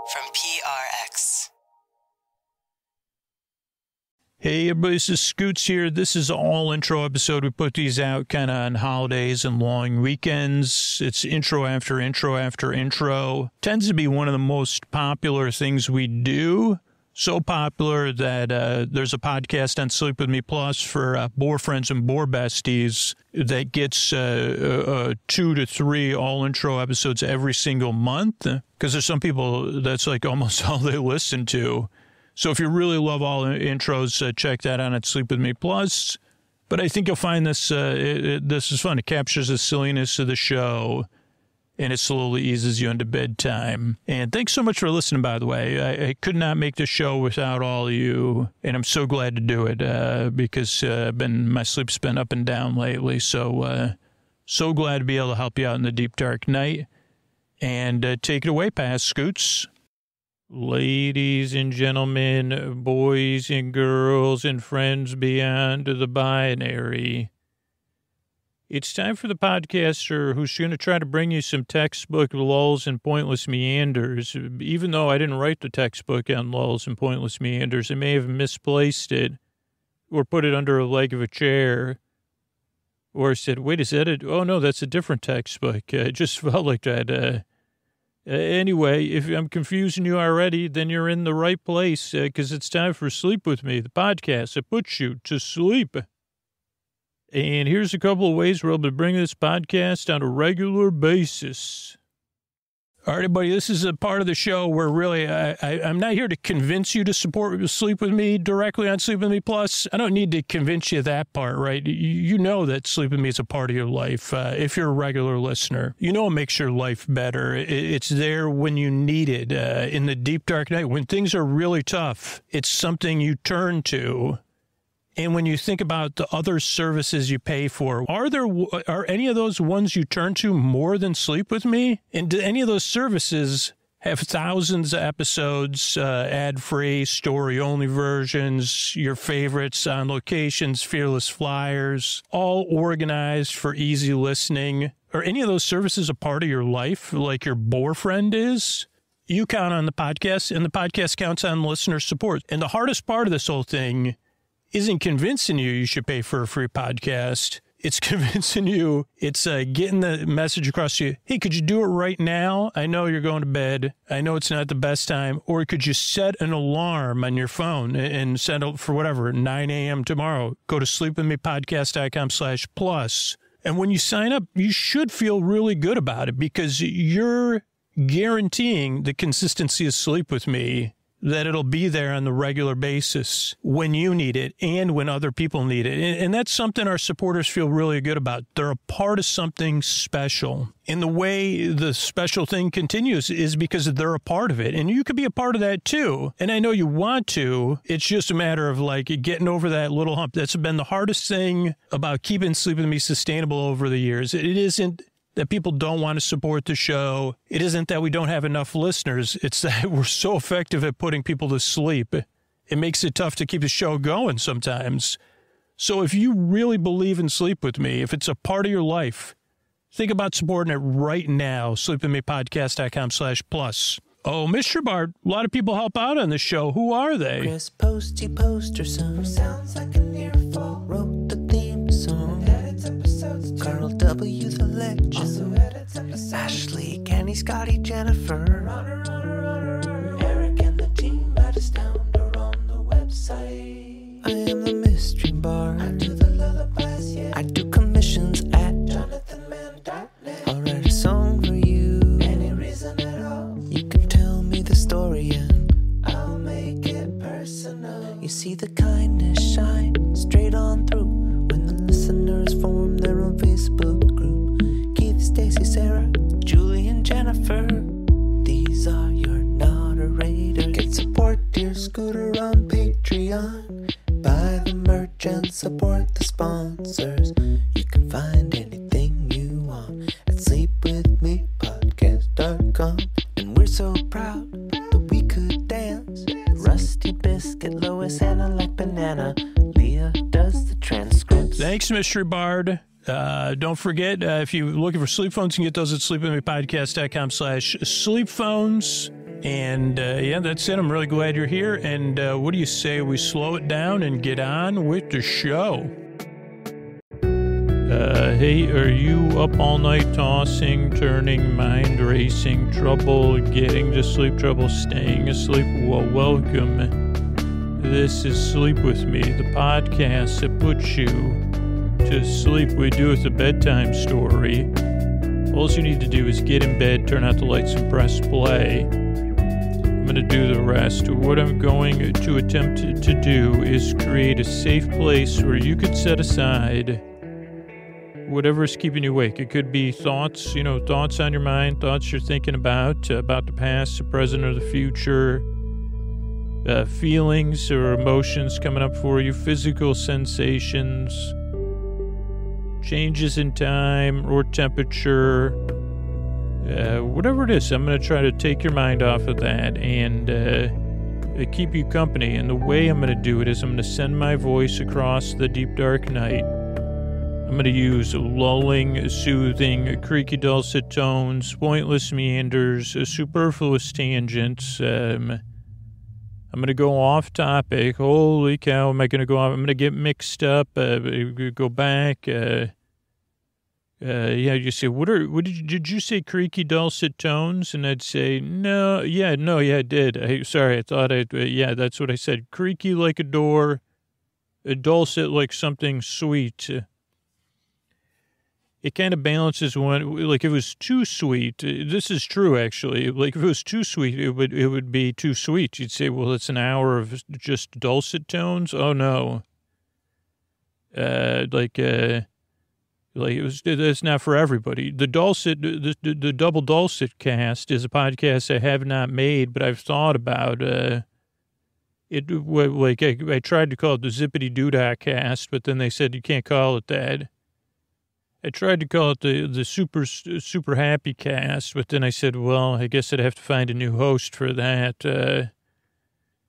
from PRX. Hey everybody, this is Scoots here. This is an all intro episode. We put these out kind of on holidays and long weekends. It's intro after intro after intro. Tends to be one of the most popular things we do. So popular that there's a podcast on Sleep With Me Plus for Boar Friends and Boar Besties that gets 2 to 3 all intro episodes every single month. Because there's some people that's like almost all they listen to. So if you really love all intros, check that out at Sleep With Me Plus. But I think you'll find this this is fun. It captures the silliness of the show, and it slowly eases you into bedtime. And thanks so much for listening, by the way. I could not make this show without all of you, and I'm so glad to do it because my sleep's been up and down lately. So glad to be able to help you out in the deep, dark night. And take it away, Past Scoots. Ladies and gentlemen, boys and girls, and friends beyond the binary, it's time for the podcaster who's going to try to bring you some textbook lulls and pointless meanders. Even though I didn't write the textbook on lulls and pointless meanders, I may have misplaced it or put it under a leg of a chair or said, wait, is that it? Oh, no, that's a different textbook. It just felt like that. Anyway, if I'm confusing you already, then you're in the right place because it's time for Sleep With Me, the podcast that puts you to sleep. And here's a couple of ways we're able to bring this podcast on a regular basis. All right, everybody, this is a part of the show where really I'm not here to convince you to support Sleep With Me directly on Sleep With Me Plus. I don't need to convince you that part, right? You know that Sleep With Me is a part of your life. If you're a regular listener, you know it makes your life better. It's there when you need it in the deep, dark night. When things are really tough, it's something you turn to. And when you think about the other services you pay for, are any of those ones you turn to more than Sleep With Me? And do any of those services have thousands of episodes, ad-free, story-only versions, your favorites on locations, fearless flyers, all organized for easy listening? Are any of those services a part of your life like your boar friend is? You count on the podcast, and the podcast counts on listener support. And the hardest part of this whole thing isn't convincing you should pay for a free podcast. It's convincing you. It's getting the message across to you. Hey, could you do it right now? I know you're going to bed. I know it's not the best time. Or could you set an alarm on your phone and set it for whatever, 9 a.m. tomorrow? Go to sleepwithmepodcast.com/plus. And when you sign up, you should feel really good about it because you're guaranteeing the consistency of Sleep With Me, that it'll be there on the regular basis when you need it and when other people need it. And that's something our supporters feel really good about. They're a part of something special. And the way the special thing continues is because they're a part of it. And you could be a part of that too. And I know you want to. It's just a matter of like getting over that little hump. That's been the hardest thing about keeping Sleep With Me sustainable over the years. It isn't that people don't want to support the show. It isn't that we don't have enough listeners. It's that we're so effective at putting people to sleep. It makes it tough to keep the show going sometimes. So if you really believe in Sleep With Me, if it's a part of your life, think about supporting it right now. sleepwithmepodcast.com/plus. Oh, Mr. Bart, a lot of people help out on this show. Who are they? Chris Posty Poster Son sounds like an earful. Wrote the theme song. Edits episodes. Carl W. the Legend. Also edits episodes. Ashley, Kenny, Scotty, Jennifer. Runner. Eric and the team at Astound are on the website. I am the mystery bard. I do the lullabies, yeah. I do commissions at JonathanMann.net. I'll write a song for you. Any reason at all. You can tell me the story and I'll make it personal. You see the kindness shine straight on through when the listeners form their own Facebook group. Keith, Stacy, Sarah, Julie, and Jennifer. These are your moderators. Get support dear Scooter on Patreon. Buy the merch and support the sponsors. You can find anything you want at sleepwithmepodcast.com. And we're so proud that we could dance. Rusty Biscuit, Lois, Anna like banana. Leah does the transcripts. Thanks, Mystery Bard. Don't forget, if you're looking for sleep phones, you can get those at sleepwithmepodcast.com/sleep phones. And, yeah, that's it. I'm really glad you're here. And what do you say we slow it down and get on with the show? Hey, are you up all night tossing, turning, mind racing, trouble getting to sleep, trouble staying asleep? Well, welcome. This is Sleep With Me, the podcast that puts you to sleep. We do it a bedtime story. All you need to do is get in bed, turn out the lights, and press play. I'm going to do the rest. What I'm going to attempt to do is create a safe place where you could set aside whatever is keeping you awake. It could be thoughts, thoughts on your mind, thoughts you're thinking about the past, the present, or the future, feelings or emotions coming up for you, physical sensations, changes in time or temperature, whatever it is. I'm going to try to take your mind off of that and keep you company. And the way I'm going to do it is I'm going to send my voice across the deep, dark night. I'm going to use lulling, soothing, creaky dulcet tones, pointless meanders, superfluous tangents. I'm going to go off topic. Holy cow, am I going to go off? I'm going to get mixed up, go back. Yeah, you say, did you say creaky dulcet tones? And I'd say, no, I did. I thought yeah, that's what I said. Creaky like a door, a dulcet like something sweet. It kind of balances one, like if it was too sweet, this is true actually, like if it was too sweet, it would be too sweet. You'd say, well, it's an hour of just dulcet tones. Oh no. It was, that's not for everybody. The dulcet, the double dulcet cast is a podcast I have not made, but I've thought about, I tried to call it the Zippity Doodah cast, but then they said you can't call it that. I tried to call it the super happy cast, but then I said, well, I guess I'd have to find a new host for that.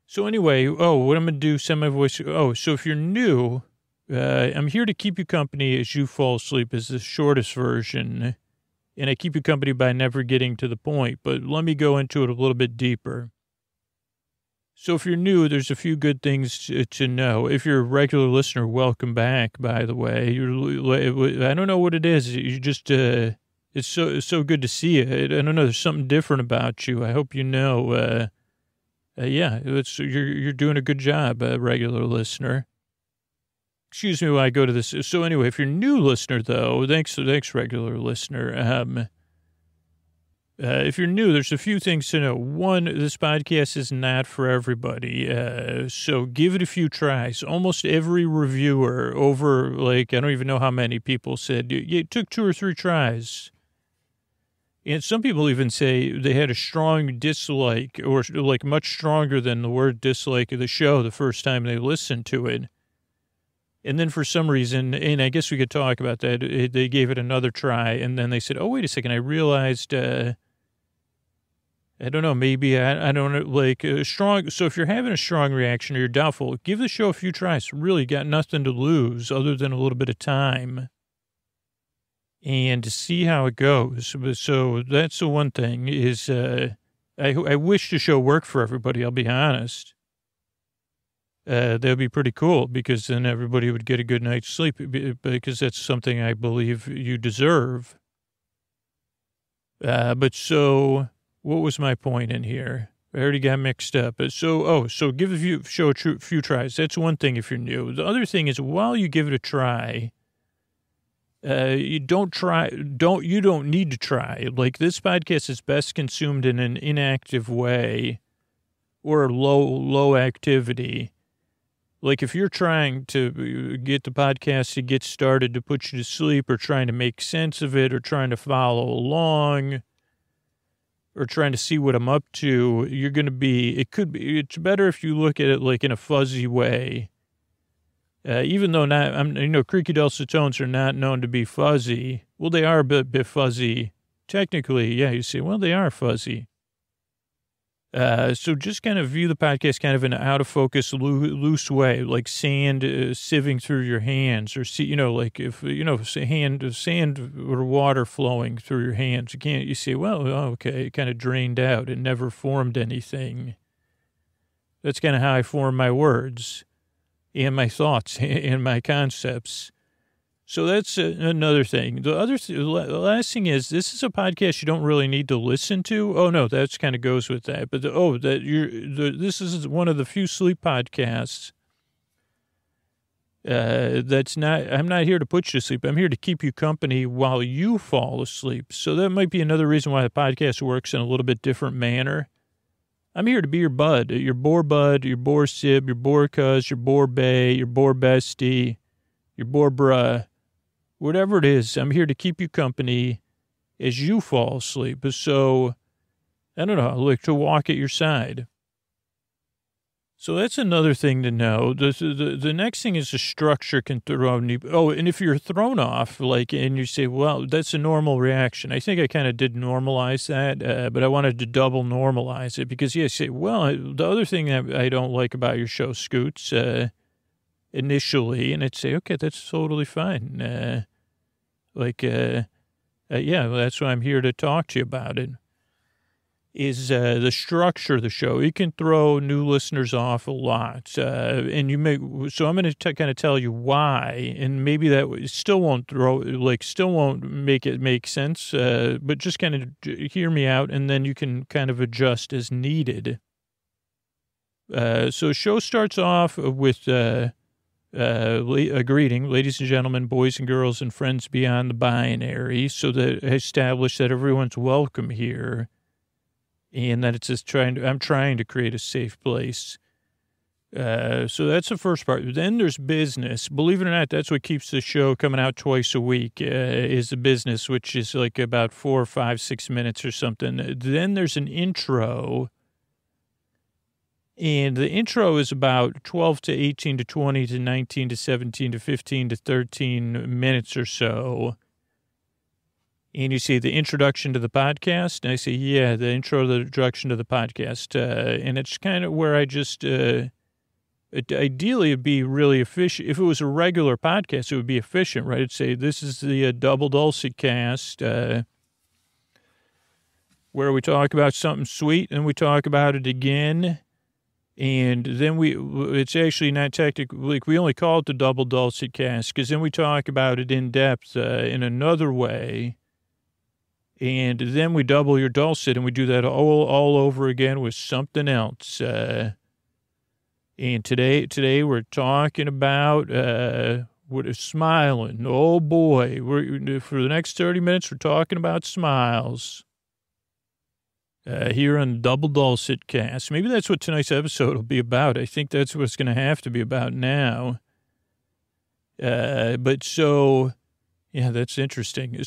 So anyway, what I'm going to do, send my voice. So if you're new, I'm here to keep you company as you fall asleep is the shortest version. And I keep you company by never getting to the point, but let me go into it a little bit deeper. So if you're new, there's a few good things to know. If you're a regular listener, welcome back, by the way. I don't know what it is. You just, it's so good to see you. I don't know. There's something different about you. I hope you know. You're doing a good job, regular listener. Excuse me while I go to this. So anyway, if you're a new listener, though, thanks, regular listener. If you're new, there's a few things to know. One, this podcast is not for everybody, so give it a few tries. Almost every reviewer over, I don't even know how many people said, it took 2 or 3 tries. And some people even say they had a strong dislike, or much stronger than the word dislike of the show the first time they listened to it. And then for some reason, and I guess we could talk about that, they gave it another try, and then they said, oh, wait a second, I realized... I don't know, maybe, I don't know, strong. So if you're having a strong reaction or you're doubtful, give the show a few tries. Really got nothing to lose other than a little bit of time and to see how it goes. So that's the one thing is, I wish the show worked for everybody. I'll be honest. That'd be pretty cool because then everybody would get a good night's sleep because that's something I believe you deserve. What was my point in here? I already got mixed up. So give the show a few tries. That's one thing if you're new. The other thing is while you give it a try, you don't need to try. Like this podcast is best consumed in an inactive way or low activity. Like if you're trying to get the podcast to get started to put you to sleep or trying to make sense of it or trying to follow along or trying to see what I'm up to, it's better if you look at it like in a fuzzy way. Even though creaky dulcet tones are not known to be fuzzy. Well, they are a bit fuzzy. Technically, yeah, you say, well, they are fuzzy. So just kind of view the podcast kind of in an out of focus, loose way, like sand sieving through your hands, or like if sand or water flowing through your hands. You say, well, okay, it kind of drained out and never formed anything. That's kind of how I form my words and my thoughts and my concepts. So that's another thing. The last thing is, this is a podcast you don't really need to listen to. Oh no, that's kind of goes with that. But this is one of the few sleep podcasts. I'm not here to put you to sleep. I'm here to keep you company while you fall asleep. So that might be another reason why the podcast works in a little bit different manner. I'm here to be your bud, your bore sib, your bore cuz, your bore bae, your bore bestie, your bore bruh. Whatever it is, I'm here to keep you company as you fall asleep. So, I don't know, I like to walk at your side. So that's another thing to know. The next thing is the structure can throw me. Oh, and if you're thrown off, and you say, well, that's a normal reaction. I think I kind of did normalize that, but I wanted to double normalize it because, you say, well, the other thing that I don't like about your show, Scoots, initially, and I'd say, okay, that's totally fine. That's why I'm here to talk to you about it, is the structure of the show. It can throw new listeners off a lot. So I'm going to kind of tell you why, and maybe that still won't make it make sense, but just kind of hear me out, and then you can kind of adjust as needed. So show starts off with a greeting, ladies and gentlemen, boys and girls, and friends beyond the binary, so that establish that everyone's welcome here, and that it's just I'm trying to create a safe place. So that's the first part. Then there's business. Believe it or not, that's what keeps the show coming out twice a week, is the business, which is like about 4 or 5, 6 minutes or something. Then there's an intro. And the intro is about 12 to 18 to 20 to 19 to 17 to 15 to 13 minutes or so. And you say the introduction to the podcast. And I say, yeah, the introduction to the podcast. And it's kind of where I just, ideally it'd be really efficient. If it was a regular podcast, it would be efficient, right? It'd say, this is the double Dulcet cast, where we talk about something sweet and we talk about it again. And then it's actually not technically, we only call it the double Dulcet cast because then we talk about it in depth in another way. And then we double your Dulcet and we do that all over again with something else. And today we're talking about what is smiling. Oh boy, for the next 30 minutes, we're talking about smiles. Here on Double Dulcet Cast. Maybe that's what tonight's episode will be about. I think that's what it's going to have to be about now. Yeah, that's interesting. Where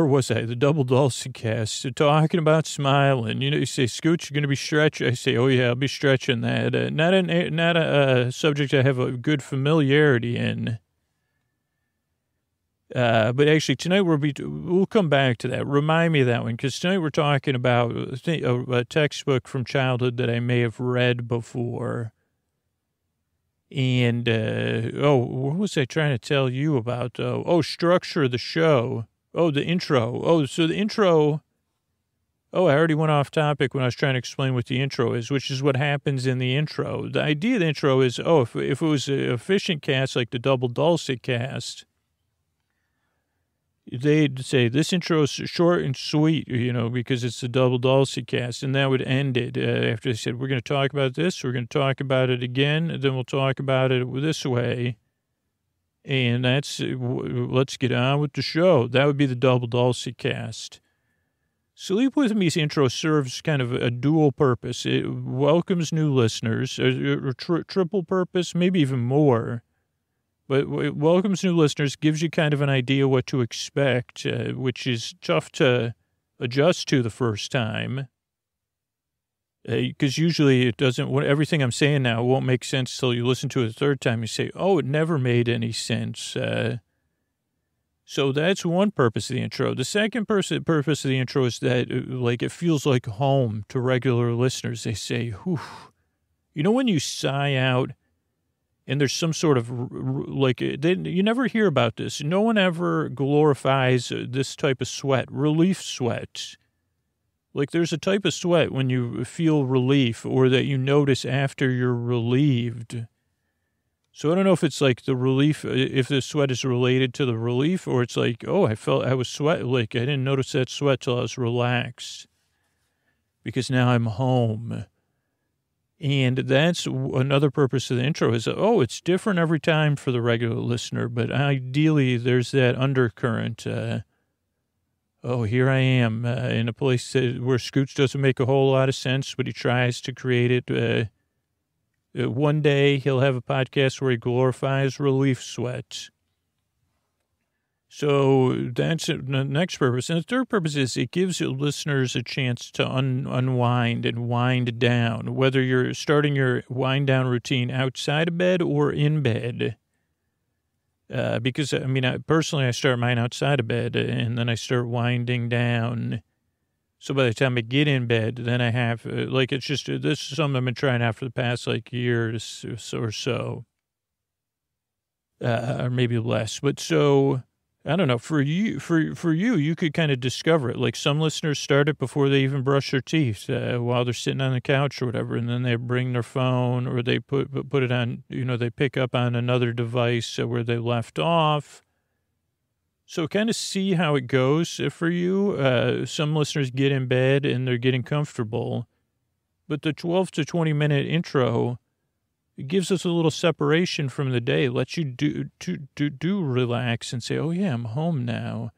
was I? The Double Dulcet Cast. So talking about smiling. You say, Scooch, you're going to be stretching. I say, oh yeah, I'll be stretching that. Not a subject I have a good familiarity in. But actually tonight we'll come back to that. Remind me of that one, because tonight we're talking about a textbook from childhood that I may have read before. And, what was I trying to tell you about? Structure of the show. The intro. So the intro, I already went off topic when I was trying to explain what the intro is, which is what happens in the intro. The idea of the intro is, if it was an efficient cast like the Double Dulcet cast, they'd say this intro is short and sweet, because it's the Double Dulcet cast, and that would end it after they said, we're going to talk about this, we're going to talk about it again, and then we'll talk about it this way, and let's get on with the show. That would be the Double Dulcet cast. Sleep With Me's intro serves kind of a dual purpose. It welcomes new listeners, or triple purpose, maybe even more. But it welcomes new listeners, gives you kind of an idea what to expect, which is tough to adjust to the first time. Because usually it doesn't, everything I'm saying now won't make sense till you listen to it a third time. You say, it never made any sense. So that's one purpose of the intro. The second purpose of the intro is that, like, it feels like home to regular listeners. They say, whew. You know when you sigh out and there's some sort of, like, you never hear about this. No one ever glorifies this type of sweat, relief sweat. Like, there's a type of sweat when you feel relief or that you notice after you're relieved. So I don't know if it's like the relief, if the sweat is related to the relief, or it's like, oh, I was sweat, like I didn't notice that sweat till I was relaxed because now I'm home. And that's another purpose of the intro is, oh, it's different every time for the regular listener, but ideally there's that undercurrent. Oh, here I am in a place where Scoots doesn't make a whole lot of sense, but he tries to create it. One day he'll have a podcast where he glorifies relief sweat. So that's the next purpose. And the third purpose is it gives listeners a chance to unwind and wind down, whether you're starting your wind down routine outside of bed or in bed. Because, I mean, personally, I start mine outside of bed and then I start winding down. So by the time I get in bed, then I have, like, it's just, this is something I've been trying out for the past, like, year or so. Or maybe less. But so, I don't know, for you, you could kind of discover it. Like, some listeners start it before they even brush their teeth, while they're sitting on the couch or whatever, and then they bring their phone or they put it on, they pick up on another device where they left off. So kind of see how it goes for you. Some listeners get in bed and they're getting comfortable, but the 12 to 20 minute intro, it gives us a little separation from the day, lets you do relax and say, oh yeah, I'm home now.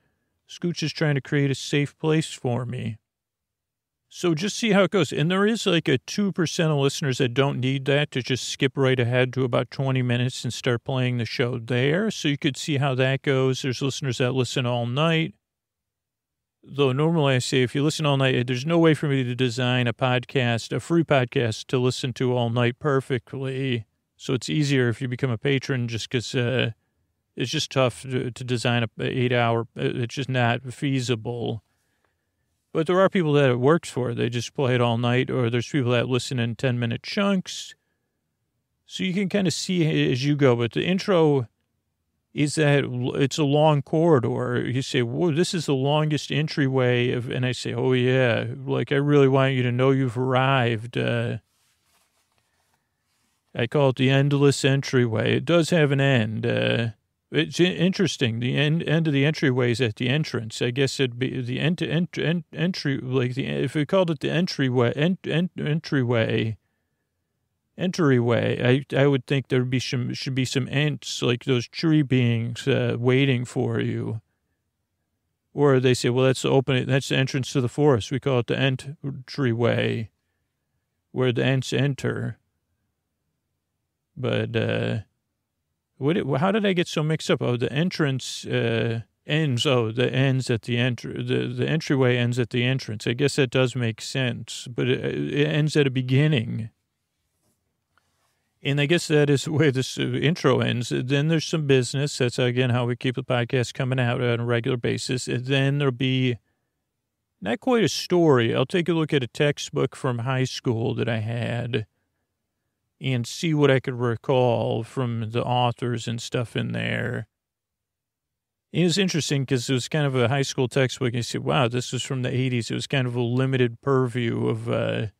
Scooch is trying to create a safe place for me. So just see how it goes. And there is like a 2% of listeners that don't need that to just skip right ahead to about 20 minutes and start playing the show there. So you could see how that goes. There's listeners that listen all night. Though normally I say if you listen all night, there's no way for me to design a free podcast to listen to all night perfectly. So it's easier if you become a patron just because it's just tough to design an 8-hour. It's just not feasible. But there are people that it works for. They just play it all night, or there's people that listen in 10-minute chunks. So you can kind of see as you go. But the intro is that it's a long corridor. You say, whoa, this is the longest entryway. And I say, oh, yeah, like I really want you to know you've arrived. I call it the endless entryway. It does have an end. It's interesting. The end of the entryway is at the entrance. I guess it'd be the entry, like if we called it the entryway, I would think there should be some ants, like those tree beings, waiting for you. Or they say, well, that's the entrance to the forest. We call it the entryway, where the ants enter. But, how did I get so mixed up? Oh, the entrance ends. Oh, the ends at the entryway ends at the entrance. I guess that does make sense, but it ends at a beginning. And I guess that is the way this intro ends. Then there's some business. That's, again, how we keep the podcast coming out on a regular basis. And then there'll be not quite a story. I'll take a look at a textbook from high school that I had and see what I could recall from the authors and stuff in there. It was interesting because it was kind of a high school textbook. And you say, wow, this was from the 80s. It was kind of a limited purview of, I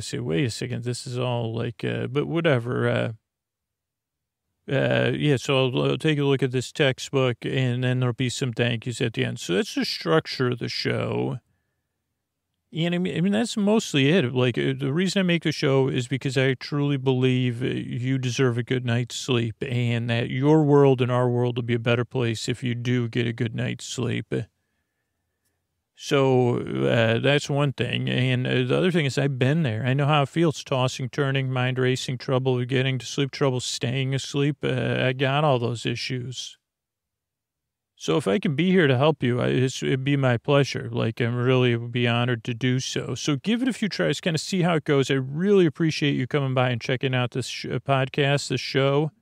say, wait a second, this is all but whatever. So I'll take a look at this textbook and then there'll be some thank yous at the end. So that's the structure of the show. And I mean, that's mostly it. Like, the reason I make the show is because I truly believe you deserve a good night's sleep and that your world and our world will be a better place if you do get a good night's sleep. So that's one thing. And the other thing is I've been there. I know how it feels, tossing, turning, mind racing, trouble getting to sleep, trouble staying asleep. I got all those issues. So if I can be here to help you, it'd be my pleasure. Like, I'm really would be honored to do so. So give it a few tries, kind of see how it goes. I really appreciate you coming by and checking out this podcast, this show.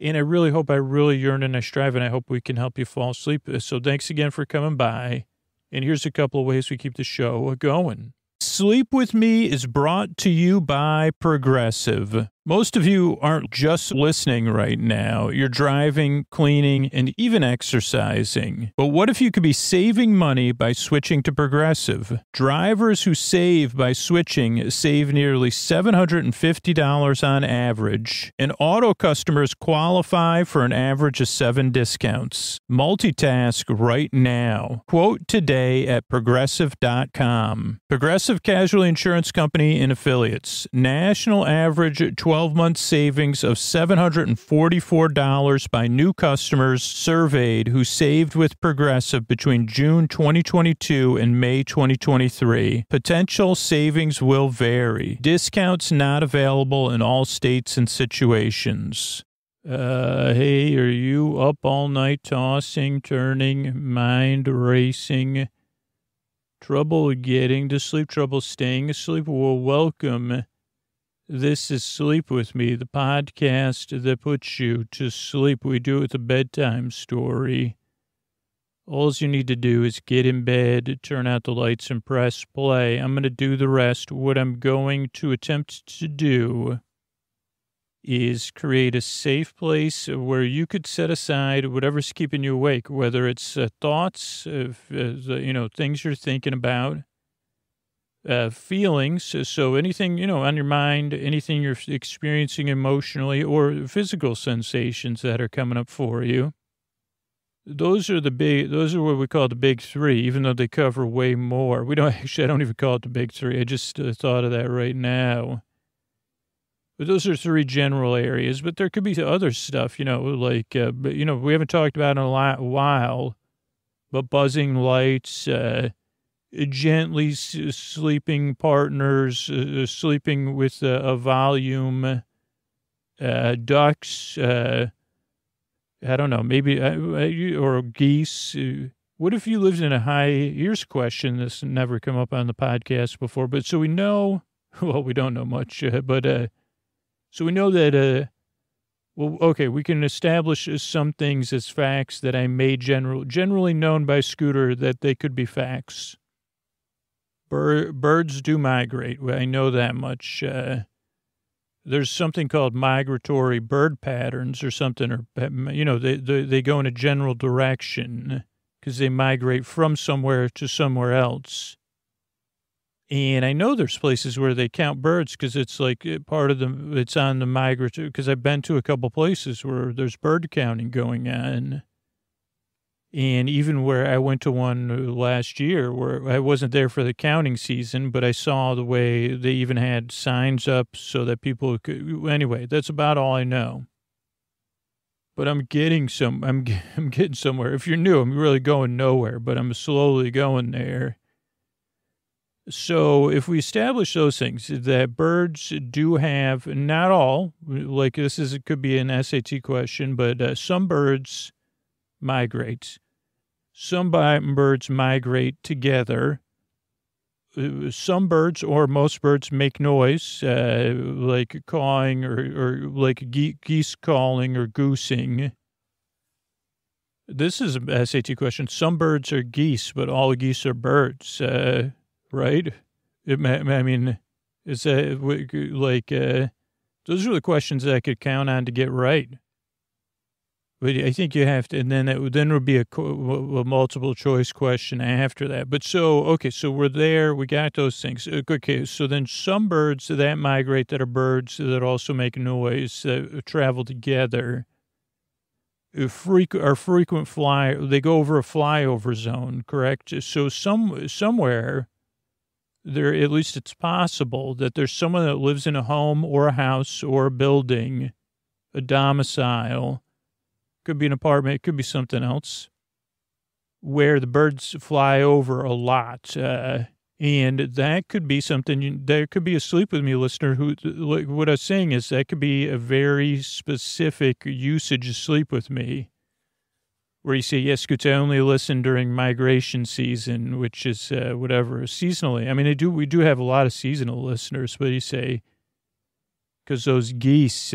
And I really hope, I really yearn and I strive, and I hope we can help you fall asleep. So thanks again for coming by. And here's a couple of ways we keep the show going. Sleep With Me is brought to you by Progressive. Most of you aren't just listening right now. You're driving, cleaning, and even exercising. But what if you could be saving money by switching to Progressive? Drivers who save by switching save nearly $750 on average, and auto customers qualify for an average of 7 discounts. Multitask right now. Quote today at Progressive.com. Progressive Casualty Insurance Company and Affiliates. National average 12-month savings of $744 by new customers surveyed who saved with Progressive between June 2022 and May 2023. Potential savings will vary. Discounts not available in all states and situations. Hey, are you up all night tossing, turning, mind racing? Trouble getting to sleep, trouble staying asleep? Well, welcome. This is Sleep With Me, the podcast that puts you to sleep. We do it with a bedtime story. All you need to do is get in bed, turn out the lights, and press play. I'm going to do the rest. What I'm going to attempt to do is create a safe place where you could set aside whatever's keeping you awake, whether it's thoughts, things you're thinking about, feelings. So anything, on your mind, anything you're experiencing emotionally or physical sensations that are coming up for you. Those are what we call the big three, even though they cover way more. I don't even call it the big three. I just thought of that right now. But those are 3 general areas, but there could be other stuff, we haven't talked about in a while, but buzzing lights, gently sleeping partners, sleeping with a volume, ducks, I don't know, maybe, or geese. What if you lived in here's a question that's never come up on the podcast before, but so we know, well, we don't know much, so we know that, we can establish some things as facts that I may generally known by Scooter that they could be facts. Birds do migrate. I know that much. There's something called migratory bird patterns or something, or, they go in a general direction because they migrate from somewhere to somewhere else. And I know there's places where they count birds because it's like it's on the migratory, because I've been to a couple places where there's bird counting going on. And even where I went to one last year where I wasn't there for the counting season, but I saw the way they even had signs up so that people could, anyway, that's about all I know. But I'm getting somewhere. If you're new, I'm really going nowhere, but I'm slowly going there. So if we establish those things, that birds do have, not all, like it could be an SAT question, but some birds migrate. Some birds migrate together. Some birds or most birds make noise, like cawing or like geese calling or goosing. This is a SAT question. Some birds are geese, but all geese are birds. Right? Is that those are the questions that I could count on to get right. But I think you have to, and then it would be a multiple choice question after that. But so we're there. We got those things. Okay, so then some birds that migrate that are birds that also make noise, travel together, are frequent they go over a flyover zone, correct? So somewhere there, at least it's possible that there's someone that lives in a home or a house or a building, a domicile, could be an apartment, it could be something else, where the birds fly over a lot. And that could be something, there could be a Sleep With Me listener who, what I was saying is that could be a very specific usage of Sleep With Me, where you say, yes, Scoots, I only listen during migration season, which is seasonally. I mean, we do have a lot of seasonal listeners, but you say, because those geese,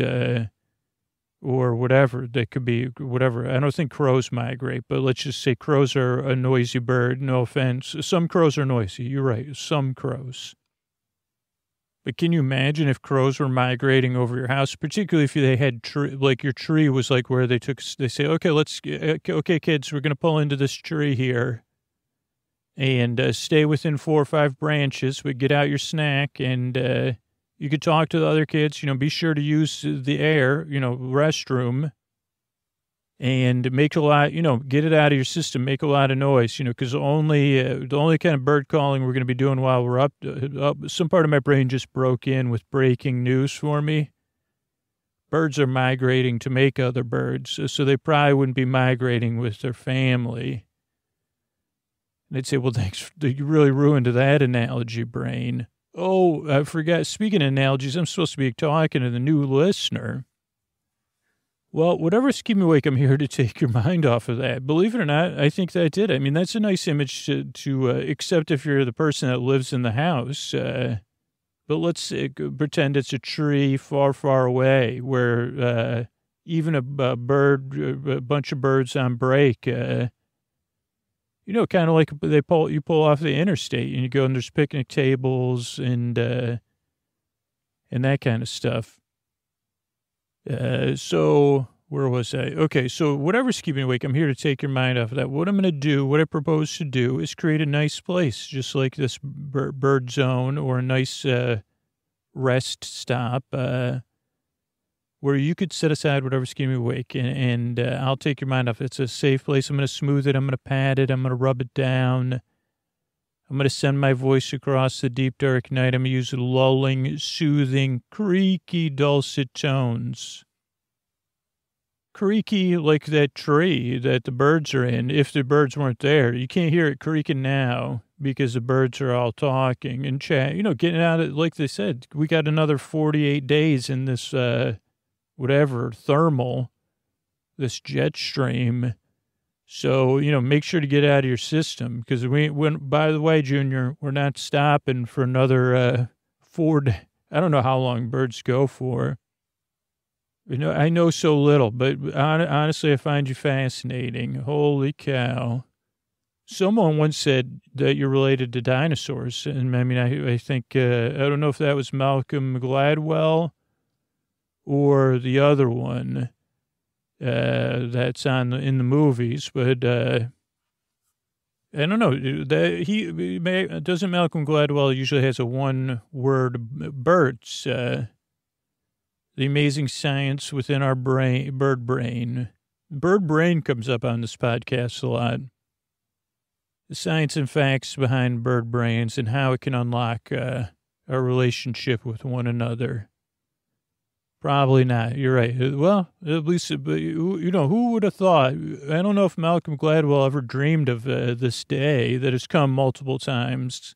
or whatever. That could be whatever. I don't think crows migrate, but let's just say crows are a noisy bird. No offense. Some crows are noisy. You're right. Some crows. But can you imagine if crows were migrating over your house, particularly if they had like your tree was like where they say, okay, okay, kids, we're going to pull into this tree here and stay within 4 or 5 branches. We get out your snack and you could talk to the other kids, be sure to use the air, restroom. And make a lot, get it out of your system, make a lot of noise, because the only kind of bird calling we're going to be doing while we're up, some part of my brain just broke in with breaking news for me. Birds are migrating to make other birds, so they probably wouldn't be migrating with their family. And they'd say, well, thanks, you really ruined that analogy, brain. Oh, I forgot, speaking of analogies, I'm supposed to be talking to the new listener. Well, whatever's keeping me awake, I'm here to take your mind off of that. Believe it or not, I think that did. I mean, that's a nice image to accept if you're the person that lives in the house. But let's pretend it's a tree far, far away where even a bunch of birds on break, kind of like you pull off the interstate and you go and there's picnic tables and that kind of stuff. So where was I? Okay, so whatever's keeping you awake, I'm here to take your mind off of that. What I'm going to do, what I propose to do is create a nice place, just like this bird zone or a nice rest stop where you could set aside whatever's keeping you awake and I'll take your mind off. It's a safe place. I'm going to smooth it. I'm going to pat it. I'm going to rub it down. I'm going to send my voice across the deep, dark night. I'm going to use lulling, soothing, creaky, dulcet tones. Creaky like that tree that the birds are in. If the birds weren't there, you can't hear it creaking now because the birds are all talking and chat. Getting out of, like they said, we got another 48 days in this, thermal, this jet stream. So, make sure to get out of your system because by the way, Junior, we're not stopping for another 4 days. I don't know how long birds go for. I know so little, but honestly, I find you fascinating. Holy cow. Someone once said that you're related to dinosaurs. And I mean, I think, I don't know if that was Malcolm Gladwell or the other one. That's in the movies, but I don't know. Doesn't Malcolm Gladwell usually has a one-word birds? The amazing science within our brain, bird brain. Bird brain comes up on this podcast a lot. The science and facts behind bird brains and how it can unlock our relationship with one another. Probably not. You're right. Well, at least, who would have thought? I don't know if Malcolm Gladwell ever dreamed of this day that has come multiple times.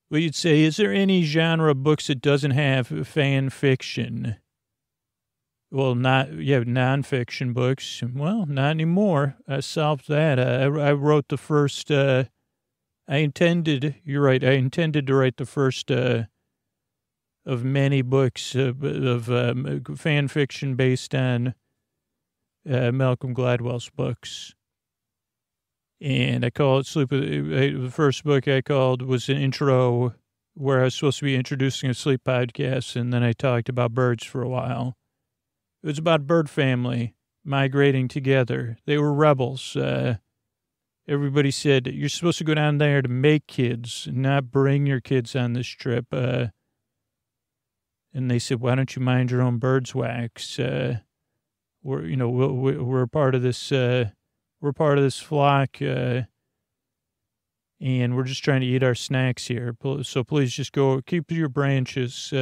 But you'd say, is there any genre of books that doesn't have fan fiction? Well, nonfiction books. Well, not anymore. I solved that. I wrote the first, you're right. I intended to write the first, of many books of fan fiction based on Malcolm Gladwell's books. And I call it Sleep. The first book I called was an intro where I was supposed to be introducing a sleep podcast, and then I talked about birds for a while. It was about bird family migrating together. They were rebels. Everybody said, you're supposed to go down there to make kids, not bring your kids on this trip. And they said, why don't you mind your own bird's wax? We're part of this, flock, and we're just trying to eat our snacks here. So please just go, keep your branches.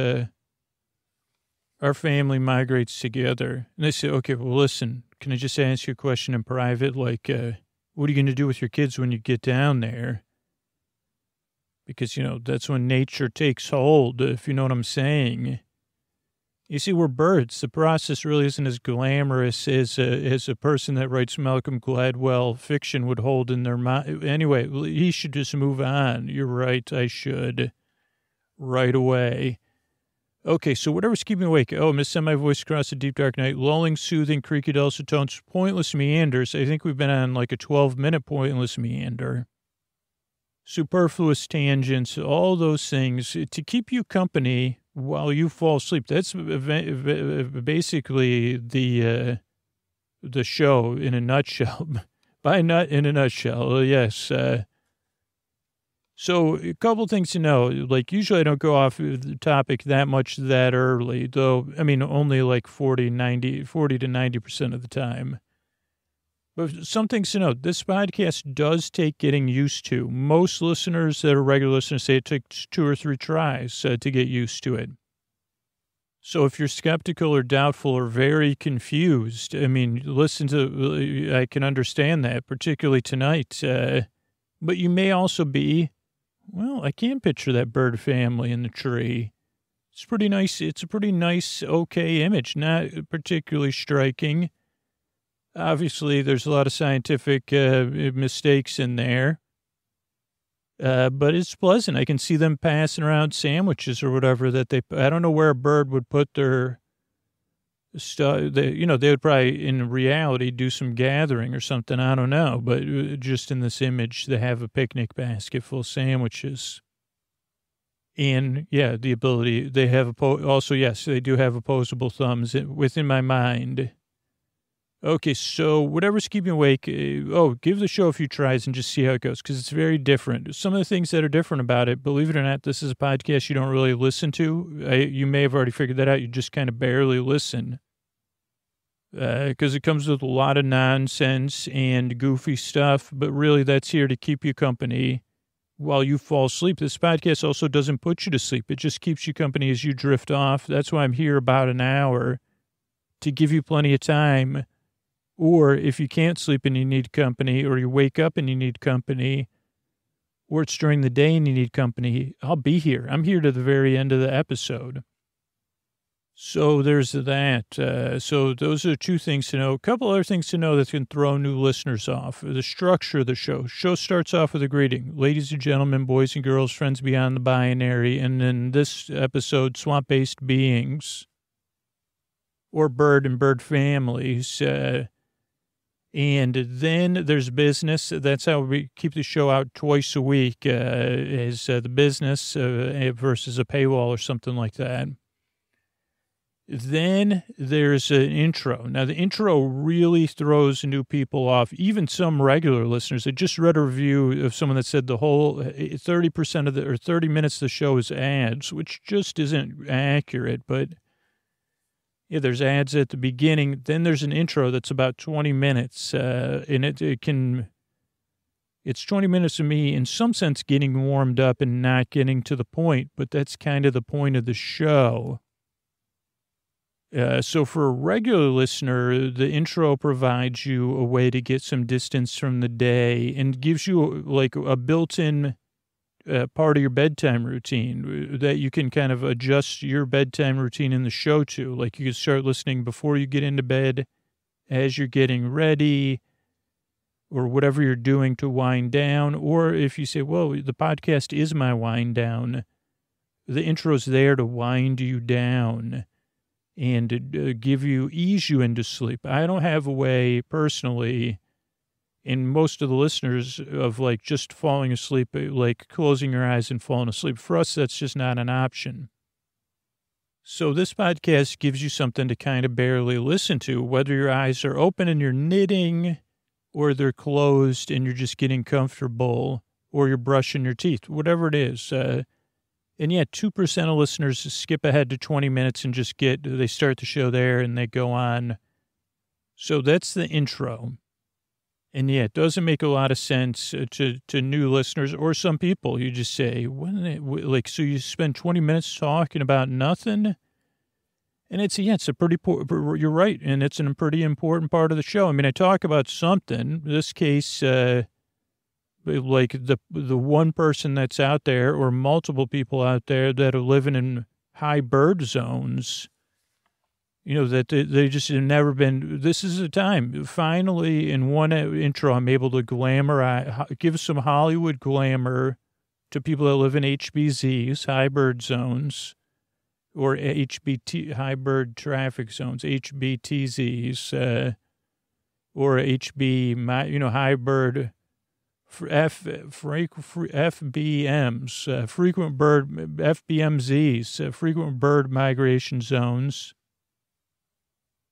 Our family migrates together. And they say, okay, well, listen, can I just ask you a question in private? Like, what are you going to do with your kids when you get down there? Because, that's when nature takes hold, if you know what I'm saying. You see, we're birds. The process really isn't as glamorous as a person that writes Malcolm Gladwell fiction would hold in their mind. Anyway, he should just move on. You're right, I should. Right away. Okay, so whatever's keeping me awake. Oh, miss send my voice across the deep dark night. Lulling, soothing, creaky dulcet tones, pointless meanders. I think we've been on like a 12-minute pointless meander. Superfluous tangents, all those things to keep you company while you fall asleep. That's basically the show in a nutshell. In a nutshell, yes. So a couple things to know. Like usually I don't go off the topic that much that early, though. I mean, only like 40 to 90% of the time. But some things to note, this podcast does take getting used to. Most listeners that are regular listeners say it takes 2 or 3 tries to get used to it. So if you're skeptical or doubtful or very confused, I mean, I can understand that, particularly tonight. But you may also be, well, I can picture that bird family in the tree. It's pretty nice. It's a pretty nice, okay image, not particularly striking. Obviously, there's a lot of scientific mistakes in there, but it's pleasant. I can see them passing around sandwiches or whatever that I don't know where a bird would put their stuff. They would probably, in reality, do some gathering or something. I don't know, but just in this image, they have a picnic basket full of sandwiches. And, yeah, the ability, they have yes, they do have opposable thumbs within my mind. Okay, so whatever's keeping you awake, give the show a few tries and just see how it goes, because it's very different. Some of the things that are different about it, believe it or not, this is a podcast you don't really listen to. You may have already figured that out. You just kind of barely listen, because it comes with a lot of nonsense and goofy stuff, but really that's here to keep you company while you fall asleep. This podcast also doesn't put you to sleep. It just keeps you company as you drift off. That's why I'm here about an hour, to give you plenty of time. Or if you can't sleep and you need company, or you wake up and you need company, or it's during the day and you need company, I'll be here. I'm here to the very end of the episode. So there's that. So those are 2 things to know. A couple other things to know that can throw new listeners off. The structure of the show. Show starts off with a greeting. Ladies and gentlemen, boys and girls, friends beyond the binary. And then this episode, swamp-based beings, or bird and bird families. And then there's business. That's how we keep the show out twice a week, is the business versus a paywall or something like that. Then there's an intro. Now, the intro really throws new people off, even some regular listeners. I just read a review of someone that said the whole 30% or 30 minutes of the show is ads, which just isn't accurate, but... yeah, there's ads at the beginning. Then there's an intro that's about 20 minutes, and it's 20 minutes of me, in some sense, getting warmed up and not getting to the point, but that's kind of the point of the show. So for a regular listener, the intro provides you a way to get some distance from the day and gives you like a built-in part of your bedtime routine that you can kind of adjust your bedtime routine in the show to. Like you can start listening before you get into bed, as you're getting ready, or whatever you're doing to wind down. Or if you say, well, the podcast is my wind down, the intro's there to wind you down and ease you into sleep. I don't have a way personally, and most of the listeners, of like just falling asleep, like closing your eyes and falling asleep. For us, that's just not an option. So this podcast gives you something to kind of barely listen to, whether your eyes are open and you're knitting, or they're closed and you're just getting comfortable, or you're brushing your teeth, whatever it is. And yeah, 2% of listeners skip ahead to 20 minutes and just they start the show there and they go on. So that's the intro. And yeah, it doesn't make a lot of sense to new listeners or some people. You just say, so you spend 20 minutes talking about nothing? And it's a pretty, you're right. And it's a pretty important part of the show. I mean, I talk about something, in this case, like the one person that's out there, or multiple people out there that are living in high bird zones, that they just have never been. This is the time. Finally, in one intro, I'm able to give some Hollywood glamour to people that live in HBZs, high bird zones, or HBT, hybrid traffic zones, HBTZs, or hybrid FBMs, frequent bird, FBMZs, frequent bird migration zones.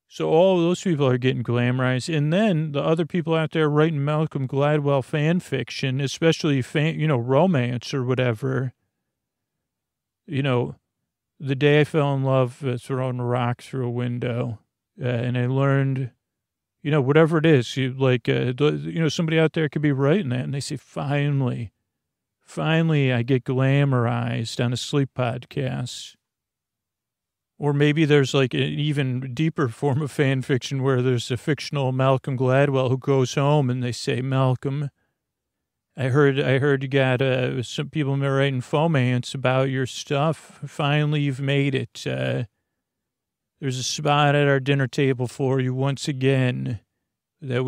So all of those people are getting glamorized. And then the other people out there writing Malcolm Gladwell fan fiction, especially romance or whatever. The day I fell in love, throwing a rock through a window, and I learned, whatever it is, somebody out there could be writing that, and they say, finally, I get glamorized on a sleep podcast. Or maybe there's like an even deeper form of fan fiction where there's a fictional Malcolm Gladwell who goes home and they say, Malcolm, I heard you got some people writing fomance about your stuff. Finally, you've made it. There's a spot at our dinner table for you once again a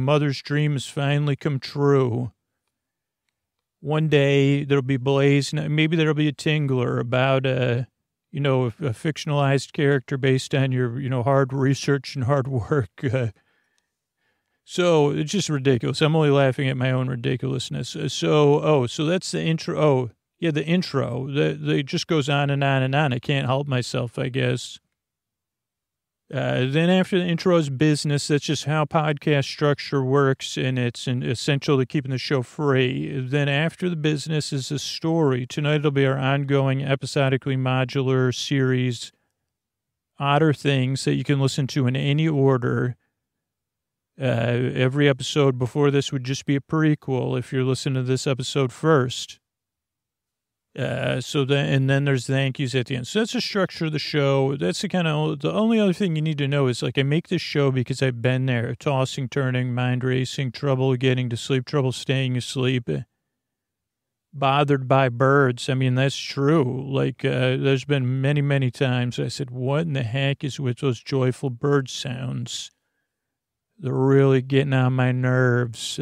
mother's dream has finally come true. One day there'll be Blaze, maybe there'll be a Tingler about a fictionalized character based on your hard research and hard work. So it's just ridiculous. I'm only laughing at my own ridiculousness. So that's the intro. Oh, yeah, the intro. It just goes on and on and on. I can't help myself, I guess. Then after the intro is business. That's just how podcast structure works, and it's essential to keeping the show free. Then after the business is a story. Tonight it'll be our ongoing episodically modular series, Odder Things, that you can listen to in any order. Every episode before this would just be a prequel if you're listening to this episode first. And then there's thank yous at the end. So that's the structure of the show. That's the only other thing you need to know is I make this show because I've been there, tossing, turning, mind racing, trouble getting to sleep, trouble staying asleep, bothered by birds. I mean, that's true. There's been many, many times I said, what in the heck is with those joyful bird sounds? They're really getting on my nerves.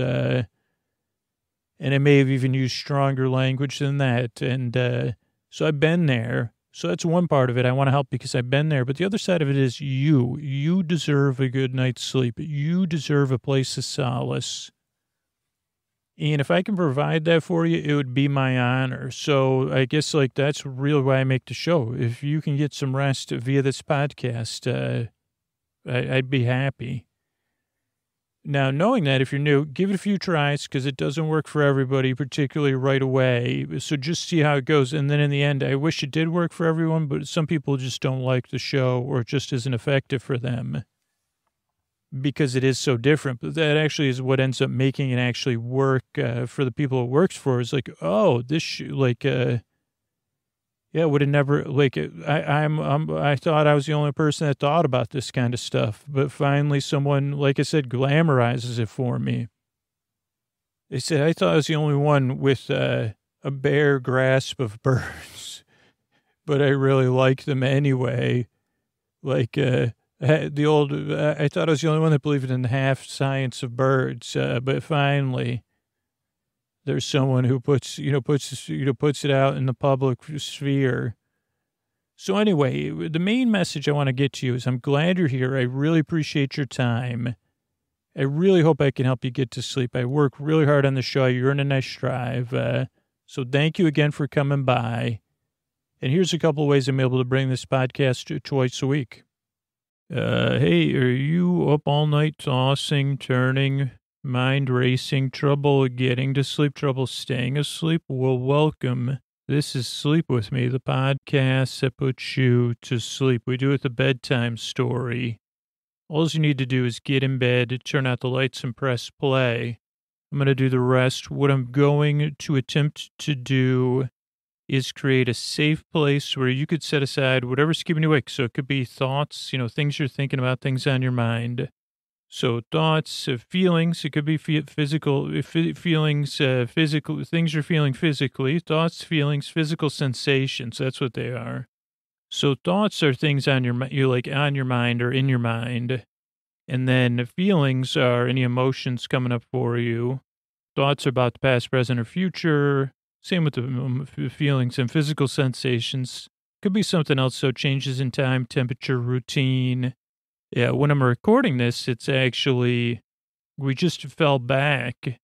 And I may have even used stronger language than that. And so I've been there. So that's one part of it. I want to help because I've been there. But the other side of it is you. You deserve a good night's sleep. You deserve a place of solace. And if I can provide that for you, it would be my honor. So I guess that's really why I make the show. If you can get some rest via this podcast, I'd be happy. Now, knowing that, if you're new, give it a few tries because it doesn't work for everybody, particularly right away. So just see how it goes. And then in the end, I wish it did work for everyone, but some people just don't like the show or it just isn't effective for them because it is so different. But that actually is what ends up making it actually work for the people it works for. Is yeah, would have never, I thought I was the only person that thought about this kind of stuff, but finally someone, like I said, glamorizes it for me. They said, I thought I was the only one with a bare grasp of birds, but I really like them anyway. I thought I was the only one that believed in the half science of birds, but finally, there's someone who puts it out in the public sphere. So anyway, the main message I want to get to you is I'm glad you're here. I really appreciate your time. I really hope I can help you get to sleep. I work really hard on the show. You're in a nice drive. So thank you again for coming by. And here's a couple of ways I'm able to bring this podcast twice a week. Hey, are you up all night tossing, turning, mind racing, trouble getting to sleep, trouble staying asleep? Well, welcome. This is Sleep With Me, the podcast that puts you to sleep. We do it the bedtime story. All you need to do is get in bed, turn out the lights, and press play. I'm going to do the rest. What I'm going to attempt to do is create a safe place where you could set aside whatever's keeping you awake. So it could be thoughts, things you're thinking about, things on your mind. So thoughts, feelings, it could be physical, feelings, physical, things you're feeling physically, thoughts, feelings, physical sensations. That's what they are. So thoughts are things on your on your mind or in your mind. And then feelings are any emotions coming up for you. Thoughts are about the past, present, or future. Same with the feelings and physical sensations. Could be something else. So changes in time, temperature, routine. Yeah, when I'm recording this, it's actually, we just fell back.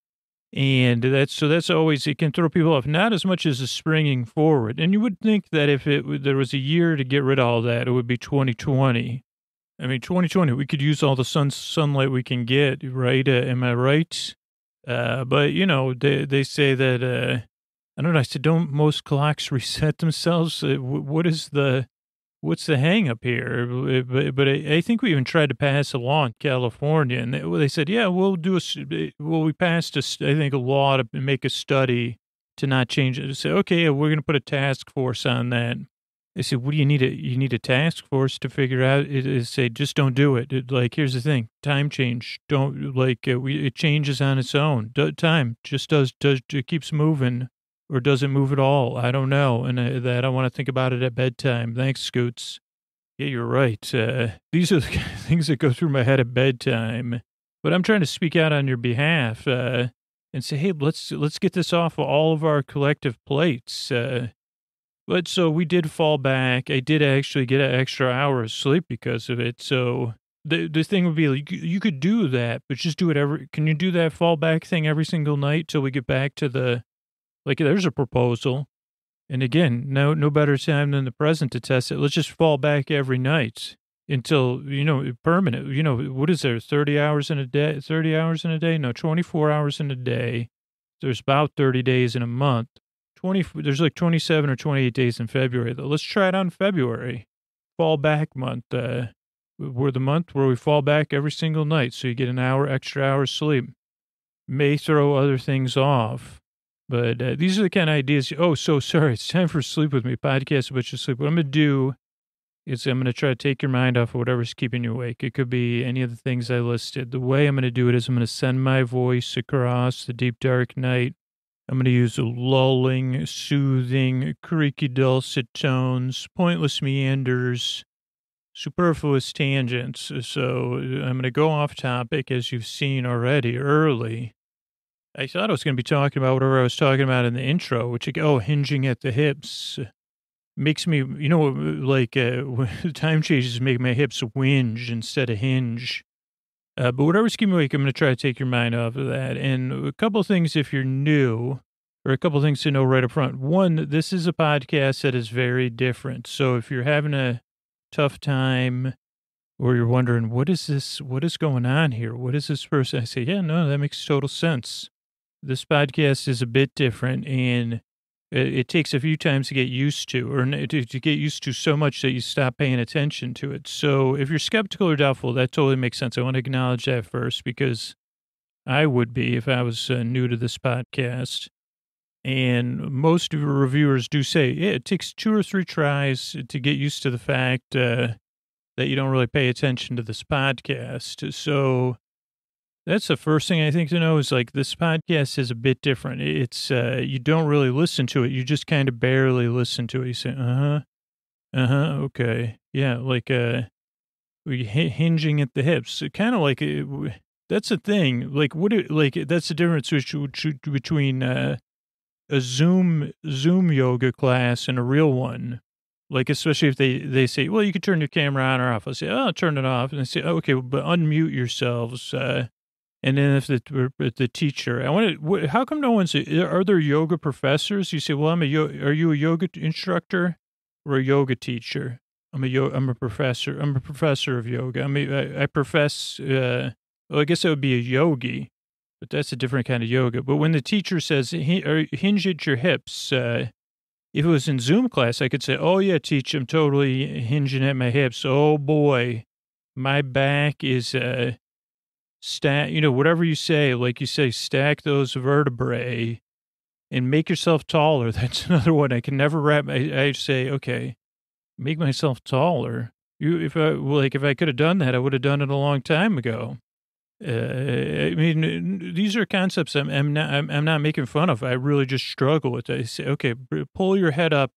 And that's always, it can throw people off, not as much as a springing forward. And you would think that if there was a year to get rid of all that, it would be 2020. I mean, 2020, we could use all the sunlight we can get, right? Am I right? But, they say that, I don't know, I said, don't most clocks reset themselves? What's the hang up here? But I think we even tried to pass a law in California, and they said, yeah, we passed, I think, a law to make a study to not change it. To say, okay, we're going to put a task force on that. They said, what do you need? You need a task force to figure out it. Say, just don't do it. Here's the thing, time change. Don't, it changes on its own. Time just it keeps moving. Or does it move at all? I don't know. And that I want to think about it at bedtime. Thanks, Scoots. Yeah, you're right. These are the kind of things that go through my head at bedtime. But I'm trying to speak out on your behalf and say, hey, let's get this off of all of our collective plates. But so we did fall back. I did actually get an extra hour of sleep because of it. So the thing would be, you could do that, but just do it can you do that fall back thing every single night till we get back to there's a proposal. And again, no better time than the present to test it. Let's just fall back every night until, permanent. What is there, 30 hours in a day? 30 hours in a day? No, 24 hours in a day. There's about 30 days in a month. There's 27 or 28 days in February, though. Let's try it on February. Fall back month. We're the month where we fall back every single night. So you get an extra hour sleep. May throw other things off. But these are the kind of ideas. Oh, so sorry. It's time for Sleep With Me podcast about your sleep. What I'm going to do is I'm going to try to take your mind off of whatever's keeping you awake. It could be any of the things I listed. The way I'm going to do it is I'm going to send my voice across the deep, dark night. I'm going to use lulling, soothing, creaky, dulcet tones, pointless meanders, superfluous tangents. So I'm going to go off topic, as you've seen already early. I thought I was going to be talking about whatever I was talking about in the intro, which, hinging at the hips makes me, time changes make my hips whinge instead of hinge. But whatever's keeping me awake, I'm going to try to take your mind off of that. And a couple of things if you're new, or a couple of things to know right up front. One, this is a podcast that is very different. So if you're having a tough time or you're wondering, what is this? What is going on here? What is this person? I say, yeah, no, that makes total sense. This podcast is a bit different, and it takes a few times to get used to, or to get used to so much that you stop paying attention to it. So if you're skeptical or doubtful, that totally makes sense. I want to acknowledge that first, because I would be if I was new to this podcast. And most of your reviewers do say, yeah, it takes 2 or 3 tries to get used to the fact that you don't really pay attention to this podcast. So that's the first thing I think to know is this podcast is a bit different. It's, you don't really listen to it. You just kind of barely listen to it. You say, okay. Yeah. Hinging at the hips. Kind of that's a thing. That's the difference between, a Zoom yoga class and a real one. Especially if they say, well, you could turn your camera on or off. I say, oh, I'll turn it off. And they say, okay, but unmute yourselves. And then if the teacher, how come no one's, are there yoga professors? You say, well, are you a yoga instructor or a yoga teacher? I'm a professor. I'm a professor of yoga. I profess, I guess that would be a yogi, but that's a different kind of yoga. But when the teacher says, hinge at your hips, if it was in Zoom class, I could say, oh yeah, teach, I'm totally hinging at my hips. Oh boy, my back is, whatever you say, stack those vertebrae and make yourself taller. That's another one. I can never I say, okay, make myself taller. If I could have done that, I would have done it a long time ago. These are concepts I'm not making fun of. I really just struggle with it. I say, okay, pull your head up,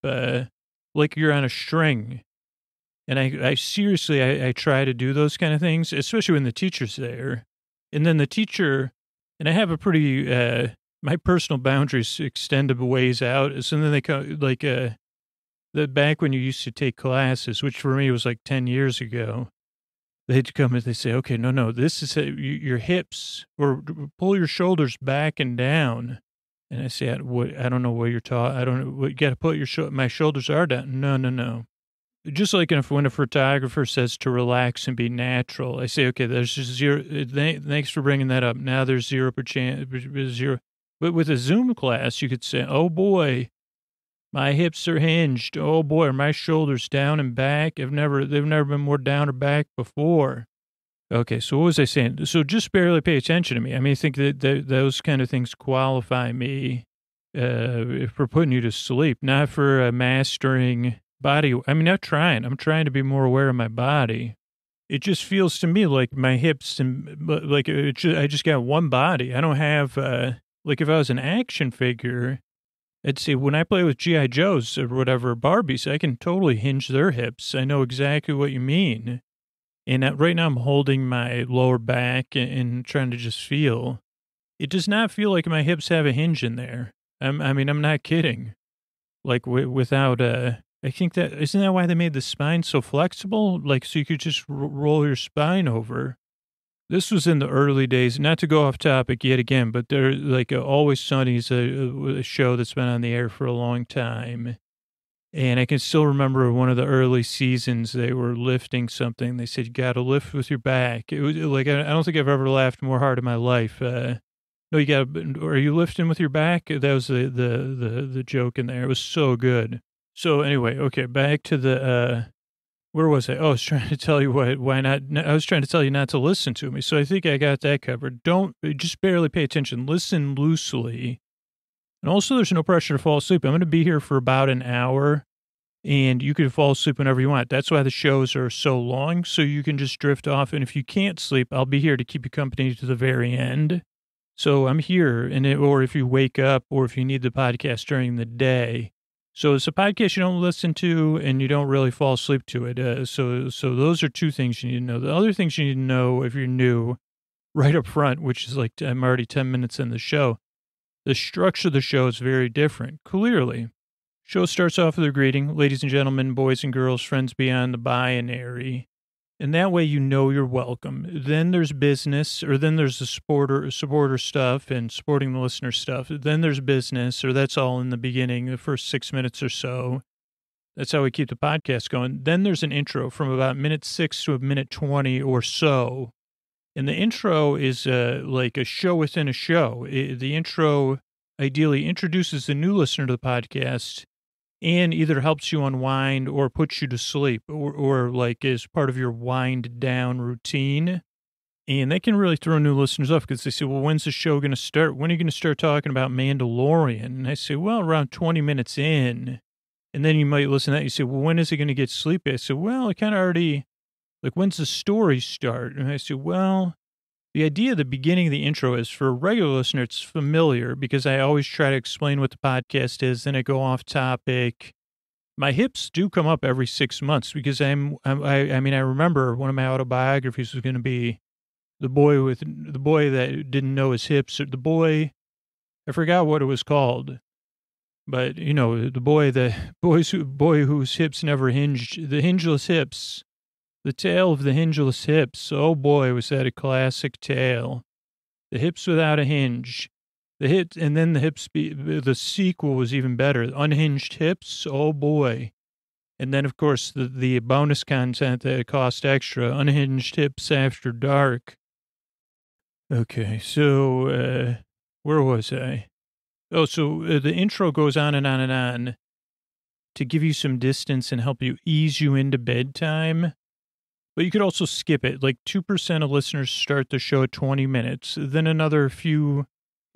like you're on a string. And I seriously, I try to do those kind of things, especially when the teacher's there. And then the teacher, and I have a pretty my personal boundaries extend a ways out. So then they come like, the back when you used to take classes, which for me was like 10 years ago, they'd come and they say, okay, no, this is your hips or pull your shoulders back and down. And I say, I don't know what you're talking. I don't know. What, you got to put my shoulders are down. No. Just like when a photographer says to relax and be natural, I say, okay, there's just zero. Thanks for bringing that up. Now there's 0%. But with a Zoom class, you could say, oh boy, my hips are hinged. Oh boy, are my shoulders down and back? They've never been more down or back before. Okay, so what was I saying? So just barely pay attention to me. I mean, I think that those kind of things qualify me for putting you to sleep, not for mastering body. I mean, not trying. I'm trying to be more aware of my body. It just feels to me like my hips and like I just got one body. I don't have like if I was an action figure, I'd say when I play with G.I. Joes or whatever, Barbies, I can totally hinge their hips. I know exactly what you mean. And right now I'm holding my lower back and trying to just feel. It does not feel like my hips have a hinge in there. I mean, I'm not kidding. Like without I think isn't that why they made the spine so flexible? Like so you could just roll your spine over. This was in the early days, not to go off topic yet again, but they're like Always Sunny is a show that's been on the air for a long time. And I can still remember one of the early seasons, they were lifting something. They said, you got to lift with your back. It was like, I don't think I've ever laughed more hard in my life. No, you got to, are you lifting with your back? That was the joke in there. It was so good. So anyway, okay, back to the, where was I? Oh, I was trying to tell you why not. I was trying to tell you not to listen to me. So I think I got that covered. Just barely pay attention. Listen loosely. And also there's no pressure to fall asleep. I'm going to be here for about an hour and you can fall asleep whenever you want. That's why the shows are so long. So you can just drift off. And if you can't sleep, I'll be here to keep you company to the very end. So I'm here or if you wake up or if you need the podcast during the day. So it's a podcast you don't listen to and you don't really fall asleep to it. So those are two things you need to know. The other things you need to know if you're new right up front, which is like, I'm already 10 minutes in the show. The structure of the show is very different, clearly. Show starts off with a greeting, ladies and gentlemen, boys and girls, friends beyond the binary. And that way you know you're welcome. Then there's business, or then there's the supporter stuff and supporting the listener stuff. Then there's business, or that's all in the beginning, the first 6 minutes or so. That's how we keep the podcast going. Then there's an intro from about minute 6 to a minute 20 or so. And the intro is like a show within a show. The intro ideally introduces the new listener to the podcast and either helps you unwind or puts you to sleep or like is part of your wind down routine. And that can really throw new listeners off because they say, well, when's the show going to start? When are you going to start talking about Mandalorian? And I say, well, around 20 minutes in. And then you might listen to that. You say, well, when is it going to get sleepy? I say, well, I kind of already... Like, when's the story start? And I say, well, the idea at the beginning of the intro is for a regular listener, it's familiar because I always try to explain what the podcast is. Then I go off topic. My hips do come up every 6 months because I remember one of my autobiographies was going to be the boy that didn't know his hips, or the boy, I forgot what it was called. But, you know, the boy whose hips never hinged, the hingeless hips. The tale of the hingeless hips. Oh boy, was that a classic tale. The hips without a hinge. And then the sequel was even better. Unhinged hips. Oh boy. And then, of course, the bonus content that cost extra. Unhinged hips after dark. Okay, so, where was I? Oh, so the intro goes on and on and on to give you some distance and help you ease you into bedtime. But you could also skip it. Like 2% of listeners start the show at 20 minutes. Then another few,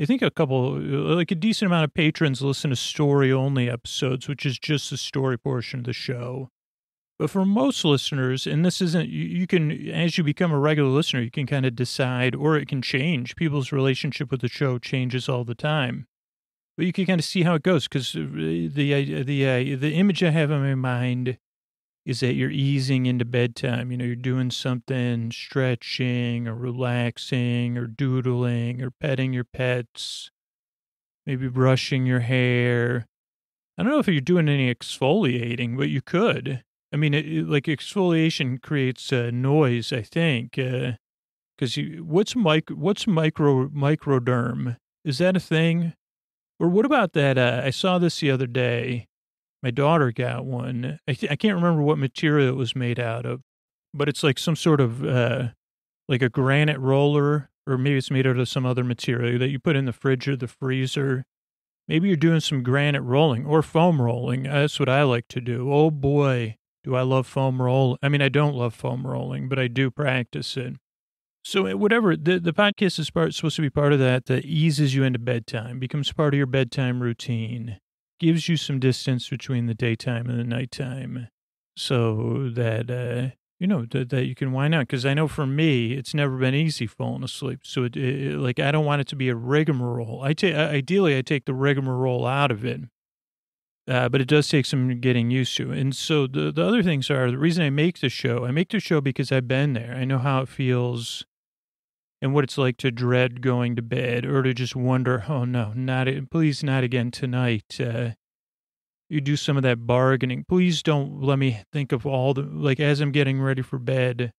I think a decent amount of patrons listen to story-only episodes, which is just the story portion of the show. But for most listeners, and this isn't, you can, as you become a regular listener, you can kind of decide, or it can change. People's relationship with the show changes all the time. But you can kind of see how it goes, because the image I have in my mind is that you're easing into bedtime. You know, you're doing something, stretching or relaxing or doodling or petting your pets. maybe brushing your hair. I don't know if you're doing any exfoliating, but you could. I mean, like exfoliation creates noise, I think. Because what's microderm? Is that a thing? Or what about that? I saw this the other day. My daughter got one. I can't remember what material it was made out of, but it's like some sort of like a granite roller, or maybe it's made out of some other material that you put in the fridge or the freezer. Maybe you're doing some granite rolling or foam rolling. That's what I like to do. Oh boy, do I love foam roll. I mean, I don't love foam rolling, but I do practice it. So whatever, the podcast is supposed to be part of that eases you into bedtime, becomes part of your bedtime routine, gives you some distance between the daytime and the nighttime so that, that you can wind out. Because I know for me, it's never been easy falling asleep. So, like, I don't want it to be a rigmarole. Ideally, I take the rigmarole out of it. But it does take some getting used to. And so the other things are, the reason I make the show because I've been there. I know how it feels and what it's like to dread going to bed or to just wonder, oh no, please not again tonight. You do some of that bargaining. Please don't let me think of as I'm getting ready for bed,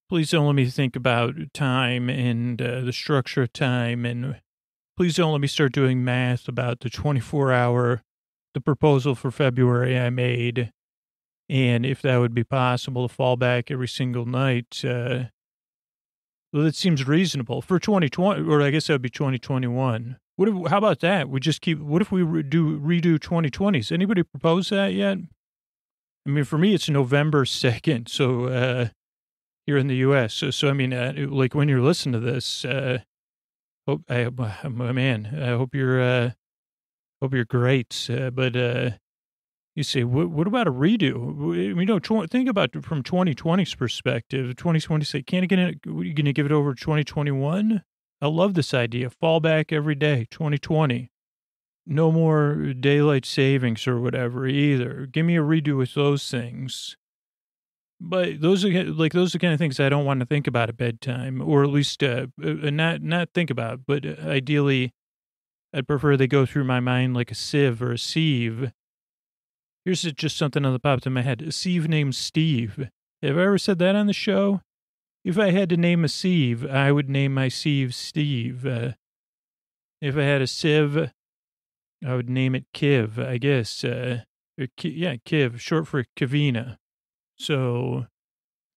please don't let me think about time and the structure of time. And please don't let me start doing math about the 24-hour, the proposal for February I made. And if that would be possible to fall back every single night, well, that seems reasonable for 2020, or I guess that would be 2021. How about that? What if we redo 2020s? Anybody propose that yet? I mean, for me, it's November 2nd. So, here in the U.S. So I mean, like when you're listening to this, I hope you're great. But, you say, what about a redo? Think about it from 2020's perspective. 2020 say, are you going to give it over 2021? I love this idea. Fall back every day, 2020. No more daylight savings or whatever either. Give me a redo with those things. But those are the kind of things I don't want to think about at bedtime, or at least not think about. But ideally, I'd prefer they go through my mind like a sieve or a sieve. Here's just something that popped in my head. A sieve named Steve. Have I ever said that on the show? If I had to name a sieve, I would name my sieve Steve. If I had a sieve, I would name it Kiv, I guess. Kiv, short for Kavina. So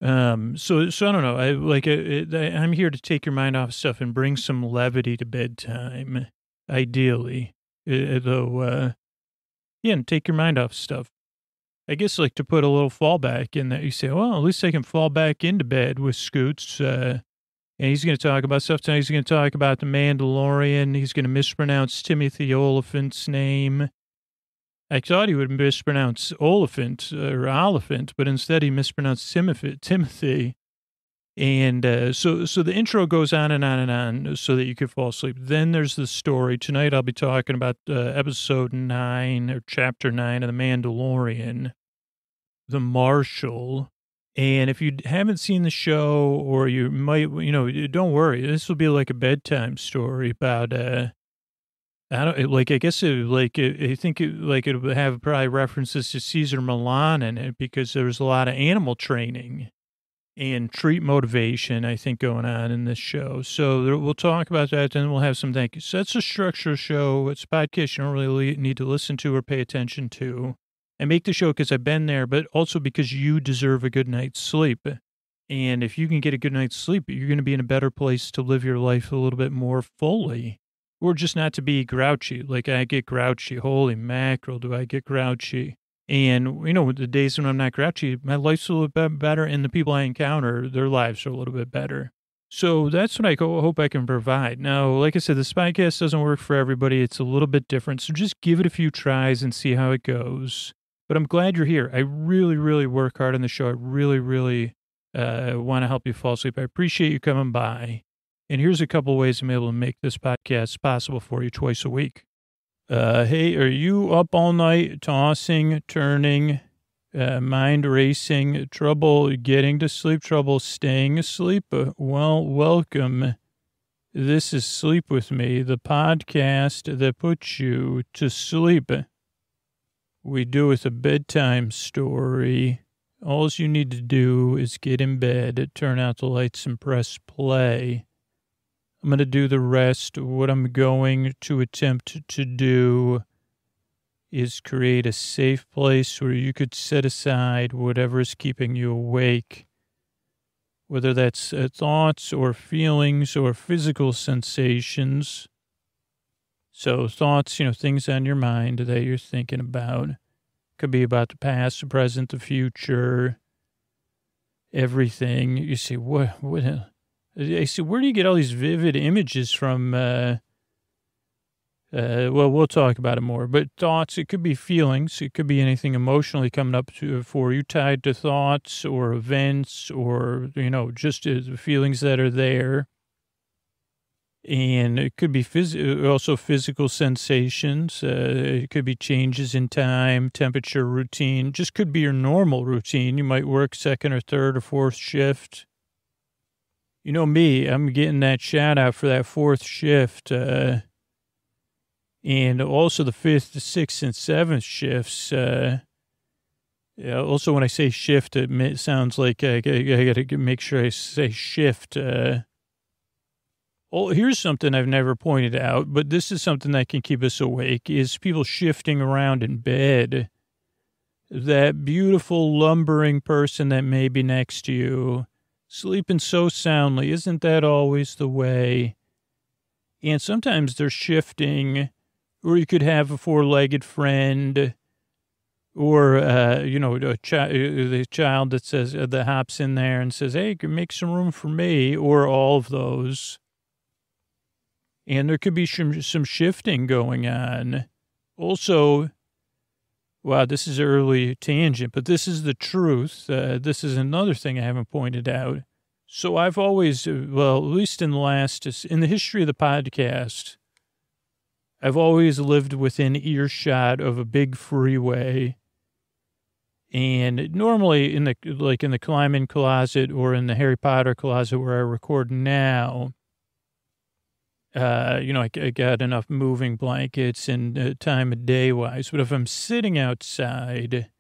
I don't know. I'm here to take your mind off stuff and bring some levity to bedtime, ideally. And take your mind off stuff. I guess like to put a little fallback in that you say, well, at least I can fall back into bed with Scoots. And he's going to talk about stuff tonight. He's going to talk about the Mandalorian. He's going to mispronounce Timothy Oliphant's name. I thought he would mispronounce Oliphant or Oliphant, but instead he mispronounced Timothy. And so the intro goes on and on and on so that you can fall asleep. Then there's the story. Tonight I'll be talking about episode 9 or chapter 9 of The Mandalorian, The Marshal. And if you haven't seen the show, or you might, don't worry. This will be like a bedtime story about, I think it would have probably references to Caesar Milan in it because there was a lot of animal training and treat motivation, I think, going on in this show. So we'll talk about that, and we'll have some thank yous. So that's a structure show. It's a podcast you don't really need to listen to or pay attention to. I make the show because I've been there, but also because you deserve a good night's sleep. And if you can get a good night's sleep, you're going to be in a better place to live your life a little bit more fully. Or just not to be grouchy. Like I get grouchy. Holy mackerel, do I get grouchy. And, the days when I'm not grouchy, my life's a little bit better, and the people I encounter, their lives are a little bit better. So that's what I hope I can provide. Now, like I said, this podcast doesn't work for everybody. It's a little bit different. So just give it a few tries and see how it goes. But I'm glad you're here. I really, really work hard on the show. I really, really want to help you fall asleep. I appreciate you coming by. And here's a couple ways I'm able to make this podcast possible for you twice a week. Hey, are you up all night, tossing, turning, mind racing, trouble getting to sleep, trouble staying asleep? Well, welcome. This is Sleep With Me, the podcast that puts you to sleep. We do with a bedtime story. All you need to do is get in bed, turn out the lights, and press play. I'm going to do the rest. What I'm going to attempt to do is create a safe place where you could set aside whatever is keeping you awake, whether that's thoughts or feelings or physical sensations. So thoughts, things on your mind that you're thinking about. Could be about the past, the present, the future, everything. You say, I see, where do you get all these vivid images from? Well, we'll talk about it more. But thoughts, it could be feelings. It could be anything emotionally coming up for you, tied to thoughts or events or, just feelings that are there. And it could be also physical sensations. It could be changes in time, temperature, routine. Just could be your normal routine. You might work second or third or fourth shift. You know me, I'm getting that shout out for that fourth shift. And also the fifth, the sixth, and seventh shifts. Also, when I say shift, it sounds like I got to make sure I say shift. Here's something I've never pointed out, but this is something that can keep us awake, is people shifting around in bed. That beautiful, lumbering person that may be next to you, sleeping so soundly. Isn't that always the way? And sometimes they're shifting, or you could have a four-legged friend, or, the child that says, that hops in there and says, hey, can make some room for me, or all of those. And there could be some shifting going on. Also, wow, this is an early tangent, but this is the truth. This is another thing I haven't pointed out. So I've always, at least in the history of the podcast, I've always lived within earshot of a big freeway. And normally in the climbing closet or in the Harry Potter closet where I record now, I got enough moving blankets and time of day wise. But if I'm sitting outside,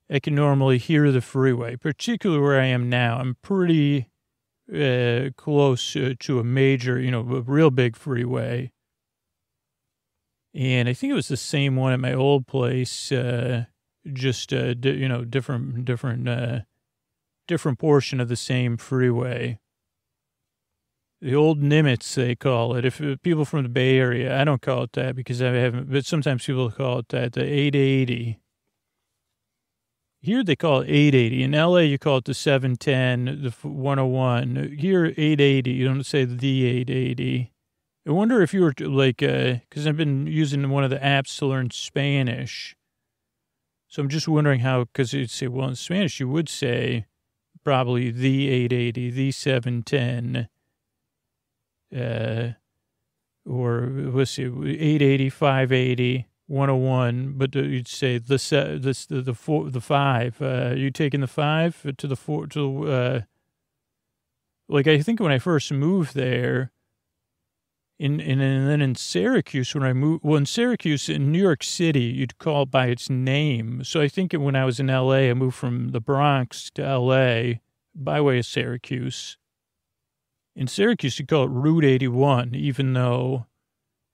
I can normally hear the freeway, particularly where I am now. I'm pretty close to a major, a real big freeway. And I think it was the same one at my old place, different portion of the same freeway. The old Nimitz, they call it. If people from the Bay Area, I don't call it that because I haven't, but sometimes people call it that, the 880. Here they call it 880. In LA, you call it the 710, the 101. Here, 880, you don't say the 880. I wonder if you were because I've been using one of the apps to learn Spanish. So I'm just wondering how, because you'd say, well, in Spanish, you would say probably the 880, the 710. Or let's see, 880, 580, 101, but you'd say the 5. You taking the 5 to the 4 to I think when I first moved there, and then in Syracuse when I moved, in Syracuse in New York City, you'd call it by its name. So I think when I was in L.A., I moved from the Bronx to L.A. by way of Syracuse. In Syracuse, you'd call it Route 81, even though,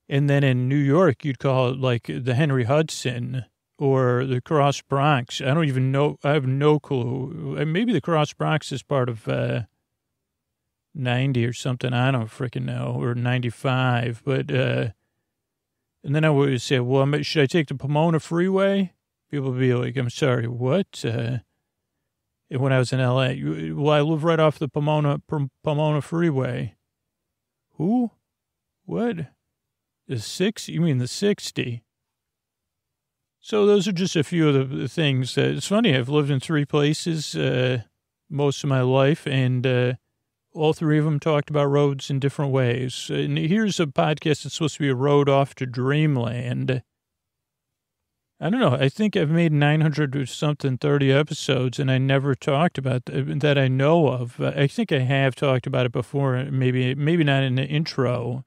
and then in New York, you'd call it like the Henry Hudson or the Cross Bronx. I don't even know. I have no clue. Maybe the Cross Bronx is part of 90 or something. I don't freaking know, or 95. But, and then I would say, well, should I take the Pomona Freeway? People would be like, I'm sorry, what? When I was in L.A., well, I live right off the Pomona Freeway. Who? What? The 6? You mean the 60? So those are just a few of the things. It's funny, I've lived in 3 places most of my life, and all 3 of them talked about roads in different ways. And here's a podcast that's supposed to be a road off to dreamland. I don't know. I think I've made 900 or something, 30 episodes, and I never talked about that I know of. I think I have talked about it before, maybe not in the intro.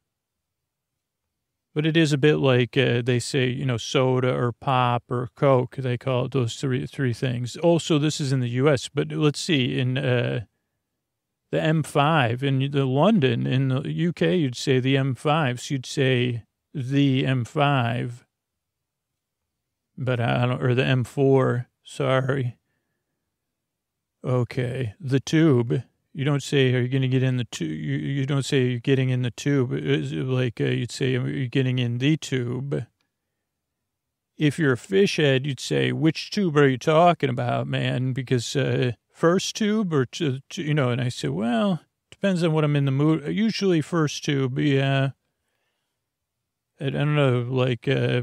But it is a bit like they say, soda or pop or Coke. They call it those three things. Also, this is in the U.S., but let's see, in the M5, in the London, in the U.K., you'd say the M5, so you'd say the M5. But I don't, or the M4, sorry. Okay, the tube. You don't say, are you going to get in the tube? You don't say you're getting in the tube. It's like you'd say, are you getting in the tube? If you're a fish head, you'd say, which tube are you talking about, man? Because first tube or, and I say, well, depends on what I'm in the mood. Usually first tube, yeah. I don't know,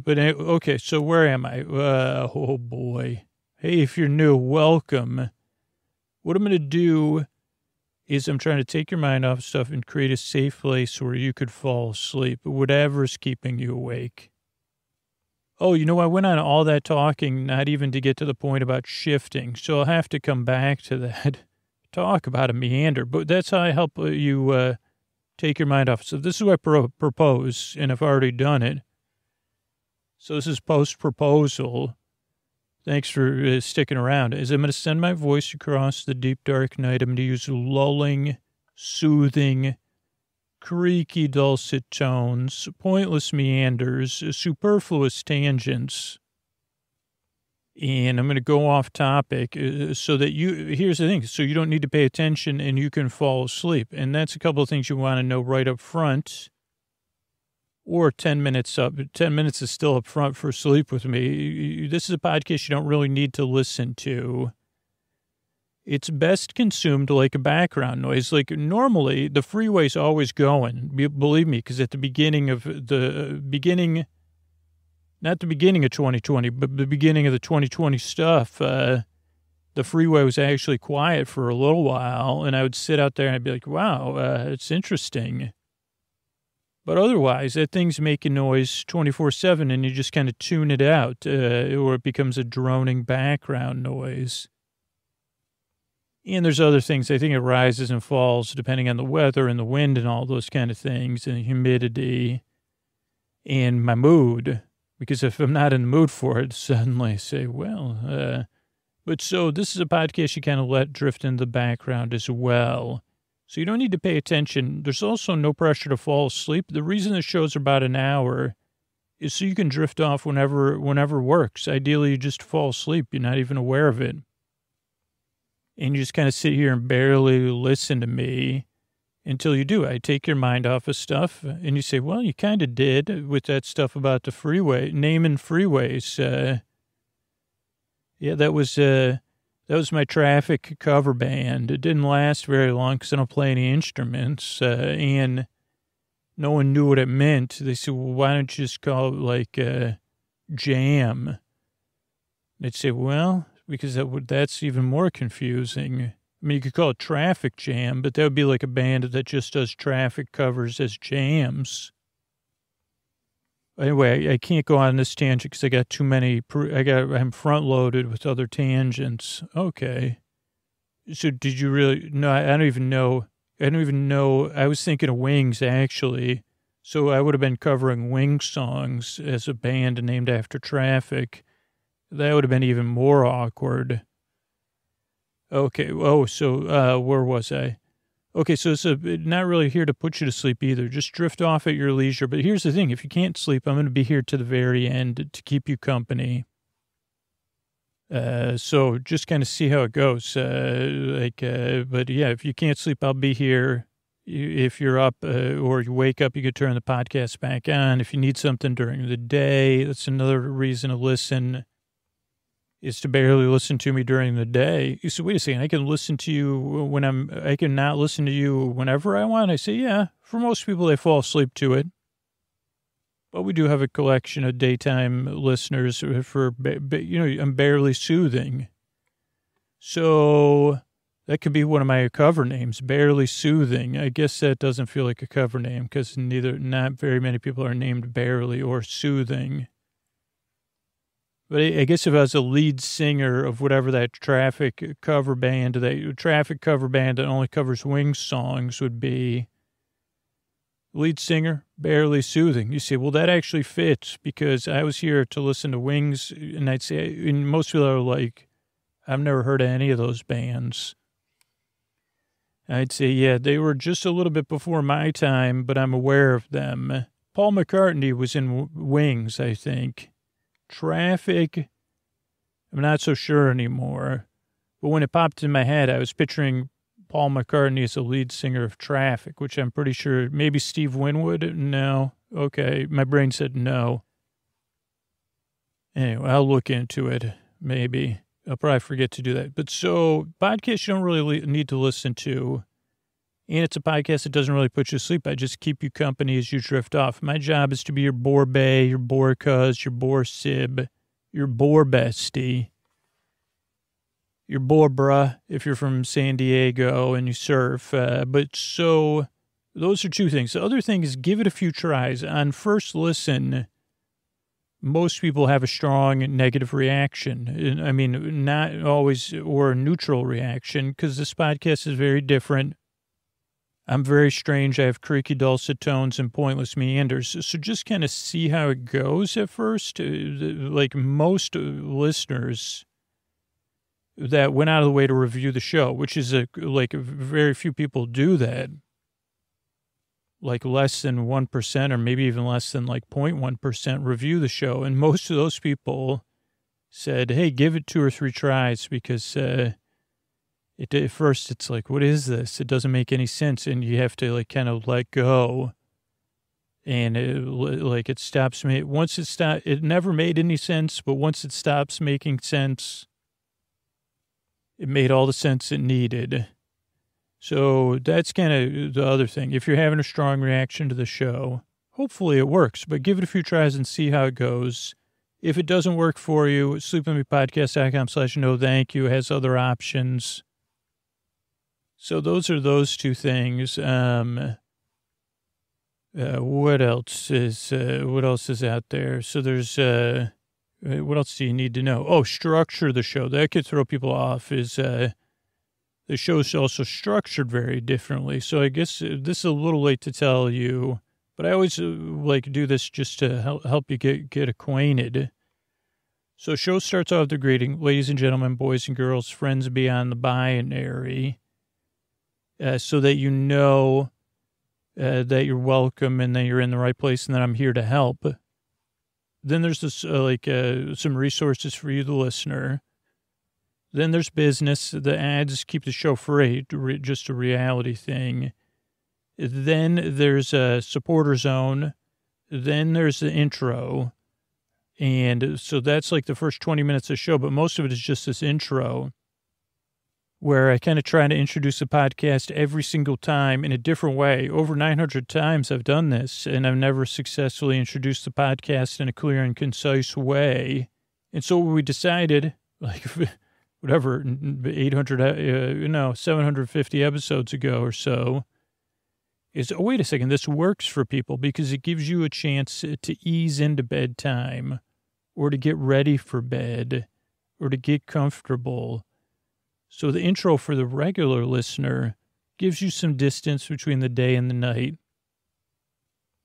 but okay, so where am I? Oh, boy. Hey, if you're new, welcome. What I'm going to do is I'm trying to take your mind off stuff and create a safe place where you could fall asleep, whatever's keeping you awake. Oh, I went on all that talking, not even to get to the point about shifting, so I'll have to come back to that, talk about a meander, but that's how I help you take your mind off. So this is what I propose, and I've already done it. So this is post-proposal. Thanks for sticking around. As I'm going to send my voice across the deep, dark night, I'm going to use lulling, soothing, creaky, dulcet tones, pointless meanders, superfluous tangents. And I'm going to go off topic so that here's the thing, so you don't need to pay attention and you can fall asleep. And that's a couple of things you want to know right up front. Or 10 minutes up. 10 minutes is still up front for sleep with me. This is a podcast you don't really need to listen to. It's best consumed like a background noise. Like normally, the freeway's always going. Believe me, because at the beginning of not the beginning of 2020, but the beginning of the 2020 stuff, the freeway was actually quiet for a little while. And I would sit out there and I'd be like, wow, it's interesting. But otherwise, that thing's making noise 24/7, and you just kind of tune it out, or it becomes a droning background noise. And there's other things. I think it rises and falls depending on the weather and the wind and all those kind of things, and humidity and my mood. Because if I'm not in the mood for it, suddenly I say, well, but so this is a podcast you kind of let drift in the background as well. So you don't need to pay attention. There's also no pressure to fall asleep. The reason the shows are about an hour is so you can drift off whenever works. Ideally, you just fall asleep. You're not even aware of it. And you just kind of sit here and barely listen to me until you do. I take your mind off of stuff, and you say, well, you kind of did with that stuff about the freeway, naming freeways. Yeah, that was my traffic cover band. It didn't last very long because I don't play any instruments, and no one knew what it meant. They said, well, why don't you just call it like jam? They'd say, well, because that's even more confusing. I mean, you could call it traffic jam, but that would be like a band that just does traffic covers as jams. Anyway, I can't go on this tangent because I got too many. I'm front loaded with other tangents. Okay. So did you really? No, I don't even know. I was thinking of Wings actually. So I would have been covering Wings songs as a band named after traffic. That would have been even more awkward. Okay. Oh, so where was I? Okay, so it's not really here to put you to sleep either. Just drift off at your leisure. But here's the thing. If you can't sleep, I'm going to be here to the very end to keep you company. So just kind of see how it goes. But yeah, if you can't sleep, I'll be here. If you're up or you wake up, you can turn the podcast back on. If you need something during the day, that's another reason to listen. Is to barely listen to me during the day. You say, wait a second, I can listen to you I can not listen to you whenever I want. I say, yeah, for most people, they fall asleep to it. But we do have a collection of daytime listeners I'm barely soothing. So that could be one of my cover names, Barely Soothing. I guess that doesn't feel like a cover name because not very many people are named Barely or Soothing. But I guess if I was a lead singer of whatever that Traffic cover band that only covers Wings songs would be, lead singer, Barely Soothing. You say, well, that actually fits because I was here to listen to Wings, and I'd say, and most people are like, I've never heard of any of those bands. I'd say, yeah, they were just a little bit before my time, but I'm aware of them. Paul McCartney was in Wings, I think. Traffic, I'm not so sure anymore. But when it popped in my head, I was picturing Paul McCartney as the lead singer of Traffic, which I'm pretty sure, maybe Steve Winwood? No. Okay, my brain said no. Anyway, I'll look into it, maybe. I'll probably forget to do that. But so, podcasts you don't really need to listen to. And it's a podcast that doesn't really put you to sleep. I just keep you company as you drift off. My job is to be your bore bae, your bore cuz, your bore sib, your bore bestie, your bore bruh if you're from San Diego and you surf. But so, those are two things. The other thing is give it a few tries. On first listen, most people have a strong negative reaction. I mean, not always, or a neutral reaction, because this podcast is very different. I'm very strange. I have creaky dulcet tones and pointless meanders. So just kind of see how it goes at first. Like most listeners that went out of the way to review the show, which is very few people do that. Like less than 1% or maybe even less than like 0.1% review the show. And most of those people said, hey, give it 2 or 3 tries because at first it's like, what is this? It doesn't make any sense. And you have to like kind of let go. And it stops me. Once it never made any sense, but once it stops making sense, it made all the sense it needed. So that's kind of the other thing. If you're having a strong reaction to the show, hopefully it works, but give it a few tries and see how it goes. If it doesn't work for you, sleepwithmepodcast.com/no thank you has other options. So those are those two things. What else is out there? So there's, what else do you need to know? Oh, structure the show. That could throw people off is, the show is also structured very differently. So I guess this is a little late to tell you, but I always like do this just to help you get acquainted. So show starts off with the greeting, ladies and gentlemen, boys and girls, friends beyond the binary, so that you know that you're welcome and that you're in the right place and that I'm here to help. Then there's this some resources for you, the listener. Then there's business. The ads keep the show free, just a reality thing. Then there's a supporter zone. Then there's the intro. And so that's like the first 20 minutes of the show, but most of it is just this intro where I kind of try to introduce the podcast every single time in a different way. Over 900 times I've done this, and I've never successfully introduced the podcast in a clear and concise way. And so we decided, whatever, 750 episodes ago or so, is, oh, wait a second, this works for people because it gives you a chance to ease into bedtime or to get ready for bed or to get comfortable. So the intro for the regular listener gives you some distance between the day and the night.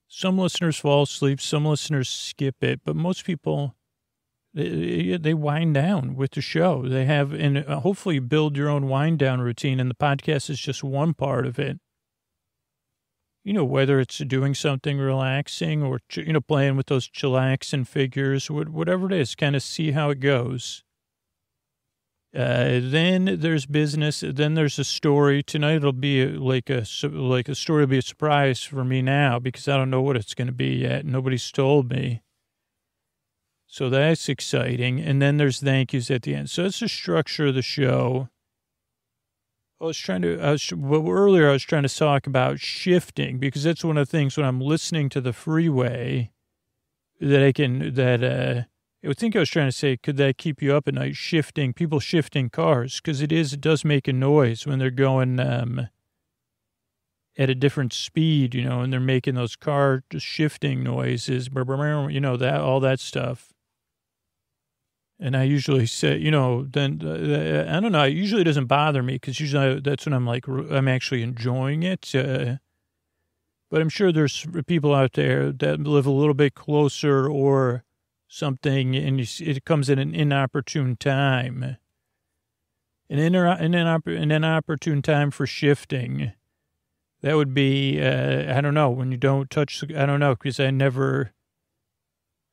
Some listeners fall asleep, some listeners skip it, but most people, they wind down with the show. They have, and hopefully build your own wind down routine, and the podcast is just one part of it. You know, whether it's doing something relaxing or, playing with those chillaxing figures, whatever it is, kind of see how it goes. Then there's business. Then there's a story. Tonight it'll be a story will be a surprise for me now because I don't know what it's going to be yet. Nobody's told me. So that's exciting. And then there's thank yous at the end. So that's the structure of the show. Earlier I was trying to talk about shifting because that's one of the things when I'm listening to the freeway I would think I was trying to say, could that keep you up at night? People shifting cars, because it does make a noise when they're going at a different speed, and they're making those car shifting noises, all that stuff. And I usually say, then I don't know. It usually doesn't bother me because usually that's when I'm actually enjoying it. But I'm sure there's people out there that live a little bit closer or something, and it comes at an inopportune time. An inopportune time for shifting. That would be, I don't know, when you don't touch, I don't know, because I never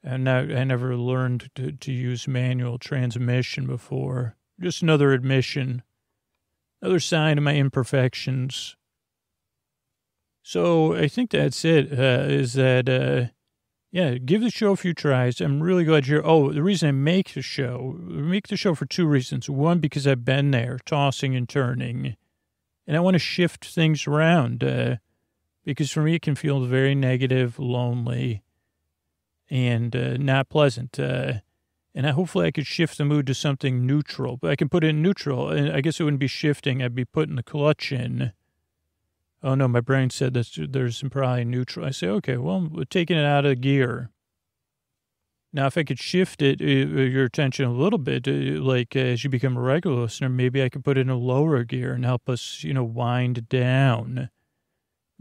learned to use manual transmission before. Just another admission, another sign of my imperfections. So I think that's it, is that, give the show a few tries. I'm really glad you're, the reason I make the show for two reasons. One, because I've been there, tossing and turning, and I want to shift things around, because for me it can feel very negative, lonely, and not pleasant. And hopefully I could shift the mood to something neutral, but I can put it in neutral, and I guess it wouldn't be shifting. I'd be putting the clutch in. Oh, no, my brain said that there's probably neutral. I say, okay, well, we're taking it out of gear. Now, if I could shift your attention a little bit, as you become a regular listener, maybe I could put it in a lower gear and help us, wind down.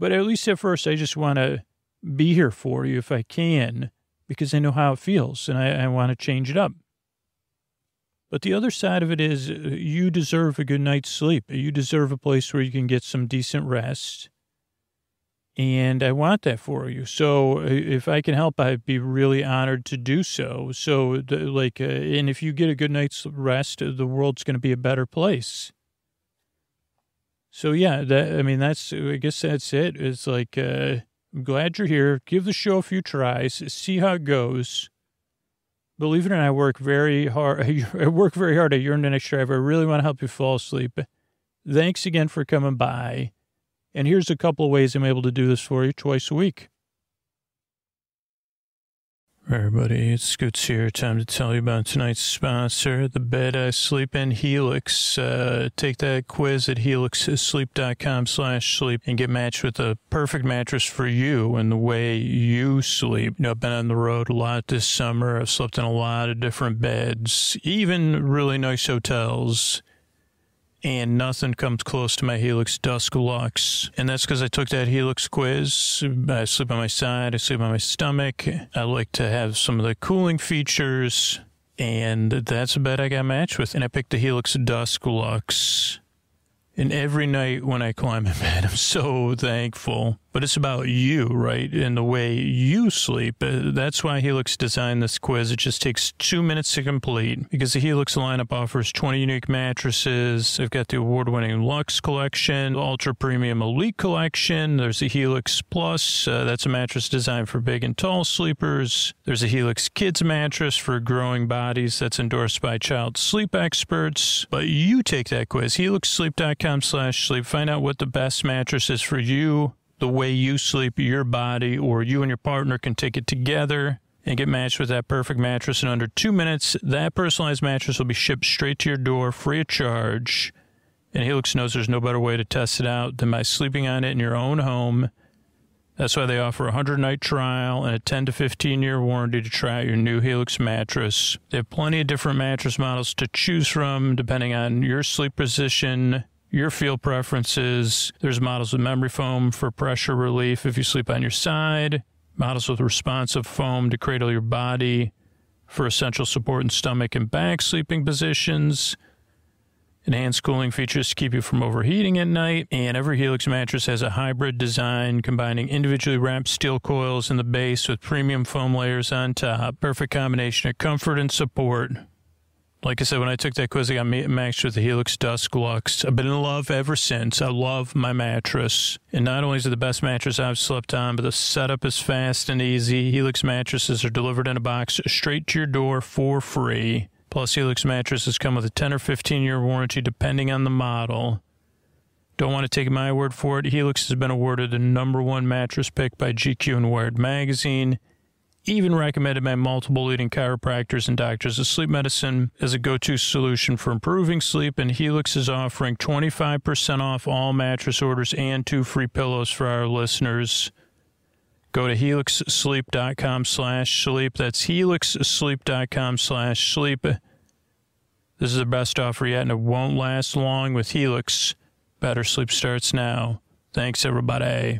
But at least at first, I just want to be here for you if I can, because I know how it feels, and I want to change it up. But the other side of it is you deserve a good night's sleep. You deserve a place where you can get some decent rest. And I want that for you. So if I can help, I'd be really honored to do so. So, and if you get a good night's rest, the world's going to be a better place. So, yeah, I guess that's it. It's like, I'm glad you're here. Give the show a few tries. See how it goes. Believe it or not, I work very hard. I work very hard at Urine Next Drive. I really want to help you fall asleep. Thanks again for coming by. And here's a couple of ways I'm able to do this for you twice a week. Everybody, it's Scoots here. Time to tell you about tonight's sponsor, the bed I sleep in, Helix. Take that quiz at helixsleep.com/sleep and get matched with the perfect mattress for you and the way you sleep. I've been on the road a lot this summer. I've slept in a lot of different beds, even really nice hotels. And nothing comes close to my Helix Dusk Lux. And that's because I took that Helix quiz. I sleep on my side. I sleep on my stomach. I like to have some of the cooling features. And that's a bed I got matched with. And I picked the Helix Dusk Lux. And every night when I climb in bed, I'm so thankful. But it's about you, right? And the way you sleep. That's why Helix designed this quiz. It just takes 2 minutes to complete because the Helix lineup offers 20 unique mattresses. They've got the award-winning Luxe Collection, Ultra Premium Elite Collection. There's the Helix Plus. That's a mattress designed for big and tall sleepers. There's a Helix Kids mattress for growing bodies that's endorsed by child sleep experts. But you take that quiz, helixsleep.com/sleep. Find out what the best mattress is for you, the way you sleep, your body, or you and your partner can take it together and get matched with that perfect mattress in under 2 minutes. That personalized mattress will be shipped straight to your door free of charge. And Helix knows there's no better way to test it out than by sleeping on it in your own home. That's why they offer a 100-night trial and a 10 to 15-year warranty to try out your new Helix mattress. They have plenty of different mattress models to choose from depending on your sleep position, your feel preferences. There's models with memory foam for pressure relief if you sleep on your side, models with responsive foam to cradle your body for essential support in stomach and back sleeping positions, enhanced cooling features to keep you from overheating at night, and every Helix mattress has a hybrid design combining individually wrapped steel coils in the base with premium foam layers on top. Perfect combination of comfort and support. Like I said, when I took that quiz, I got matched with the Helix Dusk Lux. I've been in love ever since. I love my mattress. And not only is it the best mattress I've slept on, but the setup is fast and easy. Helix mattresses are delivered in a box straight to your door for free. Plus, Helix mattresses come with a 10 or 15-year warranty depending on the model. Don't want to take my word for it. Helix has been awarded the #1 mattress pick by GQ and Wired magazine. Even recommended by multiple leading chiropractors and doctors of sleep medicine as a go-to solution for improving sleep, and Helix is offering 25% off all mattress orders and 2 free pillows for our listeners. Go to helixsleep.com/sleep. That's helixsleep.com/sleep. This is the best offer yet, and it won't last long with Helix. Better sleep starts now. Thanks, everybody.